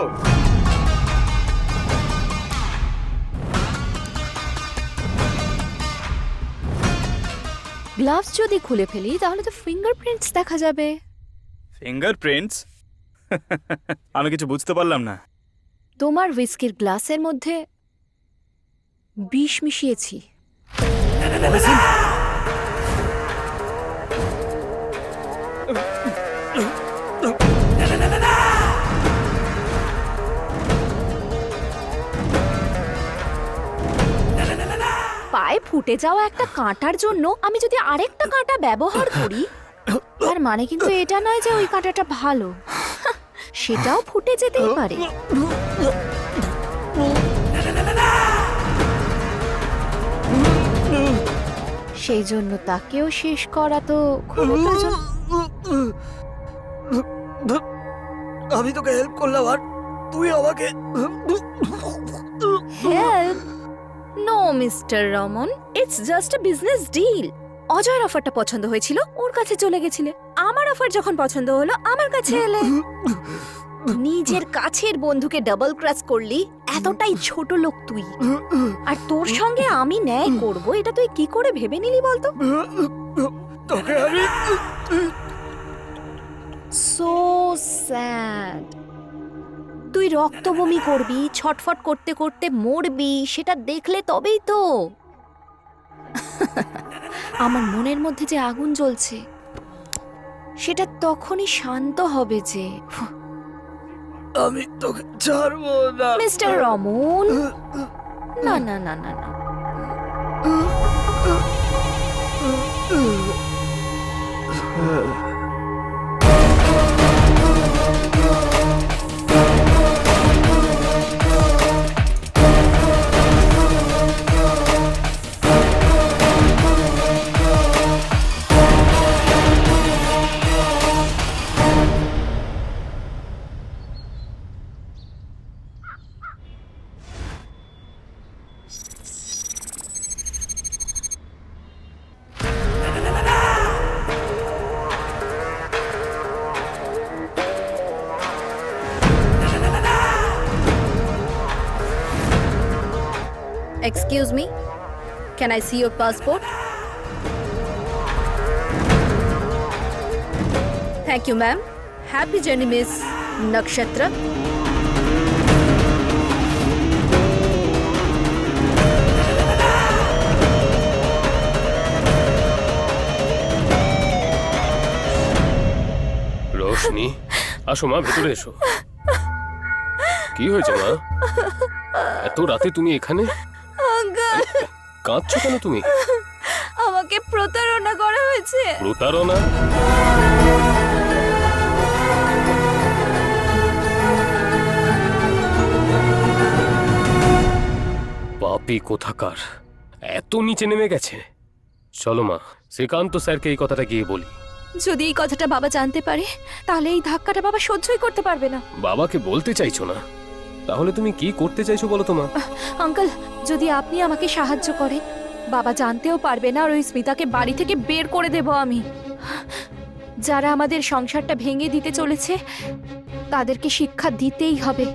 গ্লাভস যদি খুলে ফেলি তাহলে তো ফিঙ্গারপ্রিন্টস দেখা যাবে। ফিঙ্গারপ্রিন্টস? আমি কিছু বুঝতে পারলাম না। তোমার হুইস্কির গ্লাসের মধ্যে বিষ মিশিয়েছি। পায়ে ফুটে যাওয়া একটা কাঁটার জন্য আমি যদি আরেকটা কাঁটা ব্যবহার করি, তার মানে কিন্তু এটা নয় যে ওই কাঁটাটা ভালো, সেটাও ফুটে যেতেই পারে। সেই জন্য তাকেও শেষ করা তো খুব প্রয়োজন। আমি তোকে হেল্প করলাম আর তুই আমাকে help? No mister Raman, it's just a business deal. অজয়ের অফারটা পছন্দ হয়েছিল, ওর কাছে চলে গেছিলে। আমার অফার যখন পছন্দ হলো, আমার কাছে এলে। নিজের কাছের বন্ধুকে ডাবল ক্রাশ করলি, এতটাই ছোট লোক তুই। আর তোর সঙ্গে আমি ন্যায় করব, এটা তুই কি করে ভেবে নিলি বলতো? তোকে আমি সো স্যাড। তুই রক্ত বমি করবি, ছটফট করতে করতে মরবি, সেটা দেখলে তবেই তো আমার মনের মধ্যে যে আগুন জ্বলছে সেটা তখনই শান্ত হবে যে। আমি তোকে ছাড়বো না মিস্টার রমন, না না না না না, Excuse me, can I see your passport? Thank you, ma'am. Happy journey, Miss Nakshatra. Roshni, আসো মা, ভেতরে এসো। কি হয়েছে মা? এত রাতে তুমি এখানে? কাঁদছো কেন তুমি? আমাকে প্রতারণা করা হয়েছে। প্রতারণা? পাপী কোথাকার, এত নিচে নেমে গেছে। চলো মা, শ্রীকান্ত স্যারকে এই কথাটা গিয়ে বলি। যদি এই কথাটা বাবা জানতে পারে তাহলে এই ধাক্কাটা বাবা সহ্যই করতে পারবে না। বাবাকে বলতে চাইছো না? তাহলে তুমি কি করতে চাইছো বলো তো মা? আঙ্কেল, যদি আপনি আমাকে সাহায্য করেন, বাবা জানতেও পারবে না আর ওই স্মিতাকে বাড়ি থেকে বের করে দেব আমি। যারা আমাদের সংসারটা ভেঙে দিতে চলেছে তাদেরকে শিক্ষা দিতেই হবে।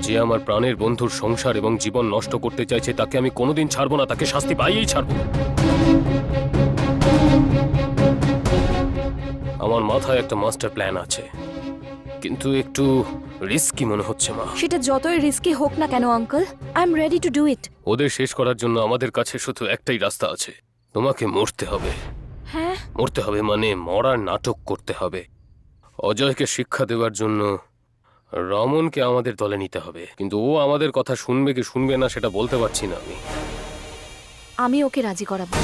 যে আমার প্রাণের বন্ধুর সংসার এবং জীবন নষ্ট করতে চাইছে তাকে আমি কোনোদিন ছাড়বো না, তাকে শাস্তি পাইয়েই ছাড়বো। আমার মাথায় একটা মাস্টার প্ল্যান আছে, কিন্তু একটু রিস্কি মনে হচ্ছে মা। সেটা যতই রিস্কি হোক না কেন uncle, I am ready to do it. ওদের শেষ করার জন্য আমাদের কাছে শুধু একটাই রাস্তা আছে, তোমাকে মরতে হবে। হ্যাঁ, মরতে হবে মানে মরার নাটক করতে হবে। অজয়কে শিক্ষা দেওয়ার জন্য রমনকে আমাদের দলে নিতে হবে, কিন্তু ও আমাদের কথা শুনবে কি শুনবে না সেটা বলতে পারছি না আমি। আমি ওকে রাজি করাবো।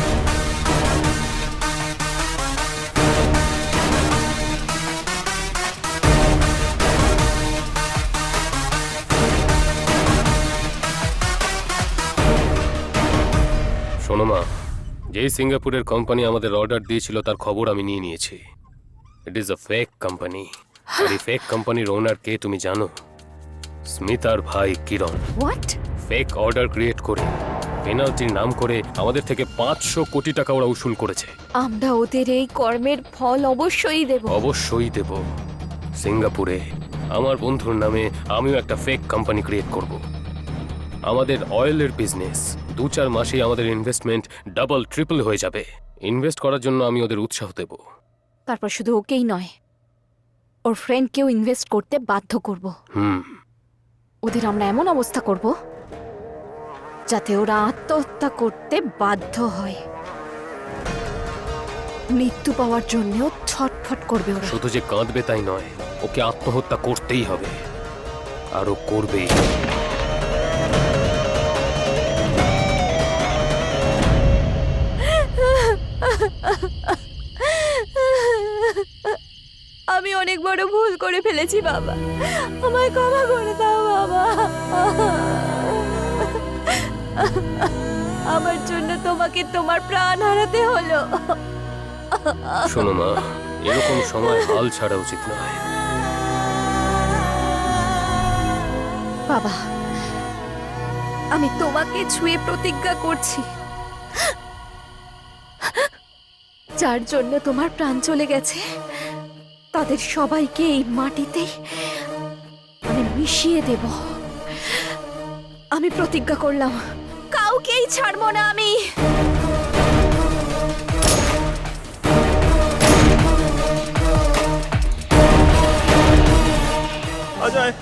শোনো মা, যেই সিঙ্গাপুরের কোম্পানি আমাদের অর্ডার দিয়েছিল তার খবর আমি নিয়ে নিয়েছি। It is a fake company. আর এই ফেক কোম্পানির ওনার কে তুমি জানো? স্মিতার ভাই কিরণ। হোয়াট? ফেক অর্ডার ক্রিয়েট করে পেনাল্টির নাম করে আমাদের থেকে 500 কোটি টাকা ওরা উসুল করেছে। আমরা ওদের এই কর্মের ফল অবশ্যই দেব। অবশ্যই দেব। সিঙ্গাপুরে আমার বন্ধুর নামে আমিও একটা ফেক কোম্পানি ক্রিয়েট করব। আমাদের অয়েলের বিজনেস 2-4 মাসেই আমাদের ইনভেস্টমেন্ট ডাবল ট্রিপল হয়ে যাবে। ইনভেস্ট করার জন্য আমি ওদের উৎসাহ দেব। তারপর শুধু ওকেই নয়, ওর ফ্রেন্ডকেও ইনভেস্ট করতে বাধ্য করব। ওদের আমরা এমন অবস্থা করব যাতে ওরা আত্মহত্যা করতে বাধ্য হয়। মৃত্যু পাওয়ার জন্যও ছটফট করবে ওরা। শুধু যে কাঁদবে তাই নয়, ওকে আত্মহত্যা করতেই হবে, আর ও করবেই। আমি অনেক বড় ভুল করে ফেলেছি বাবা, আমায় ক্ষমা করে দাও বাবা। আমার জন্য তোমাকে তোমার প্রাণ হারাতে হলো। শোনো মা, এরকম সময় হাল ছাড়া উচিত নয়। বাবা, আমি তোমাকে ছুঁয়ে প্রতিজ্ঞা করছি, যার জন্য তোমার প্রাণ চলে গেছে তাদের সবাইকে এই মাটিতেই আমি মিশিয়ে দেব। আমি প্রতিজ্ঞা করলাম, কাউকেই ছাড়বো না আমি। অজয়,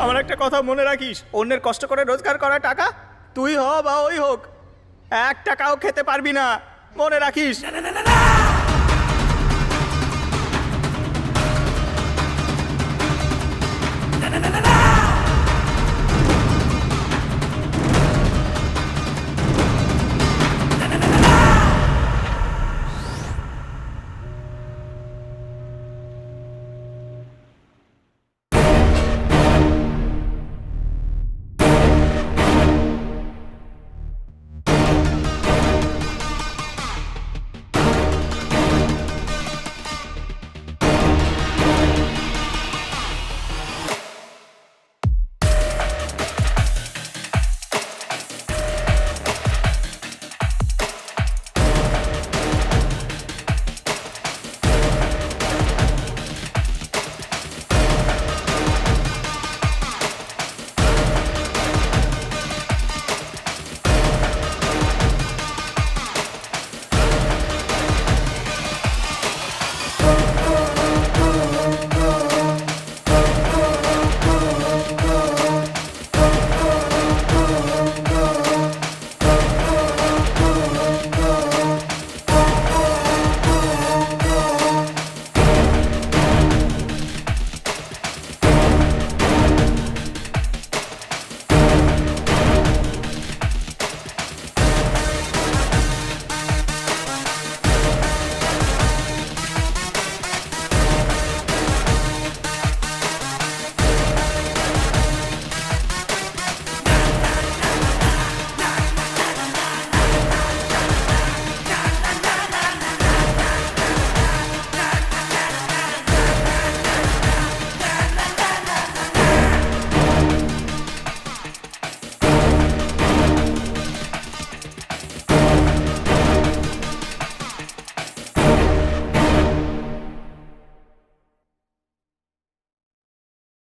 আমার একটা কথা মনে রাখিস, অন্যের কষ্ট করে রোজগার করা টাকা তুই হ বা ওই হোক, 1 টাকাও খেতে পারবি না, মনে রাখিস।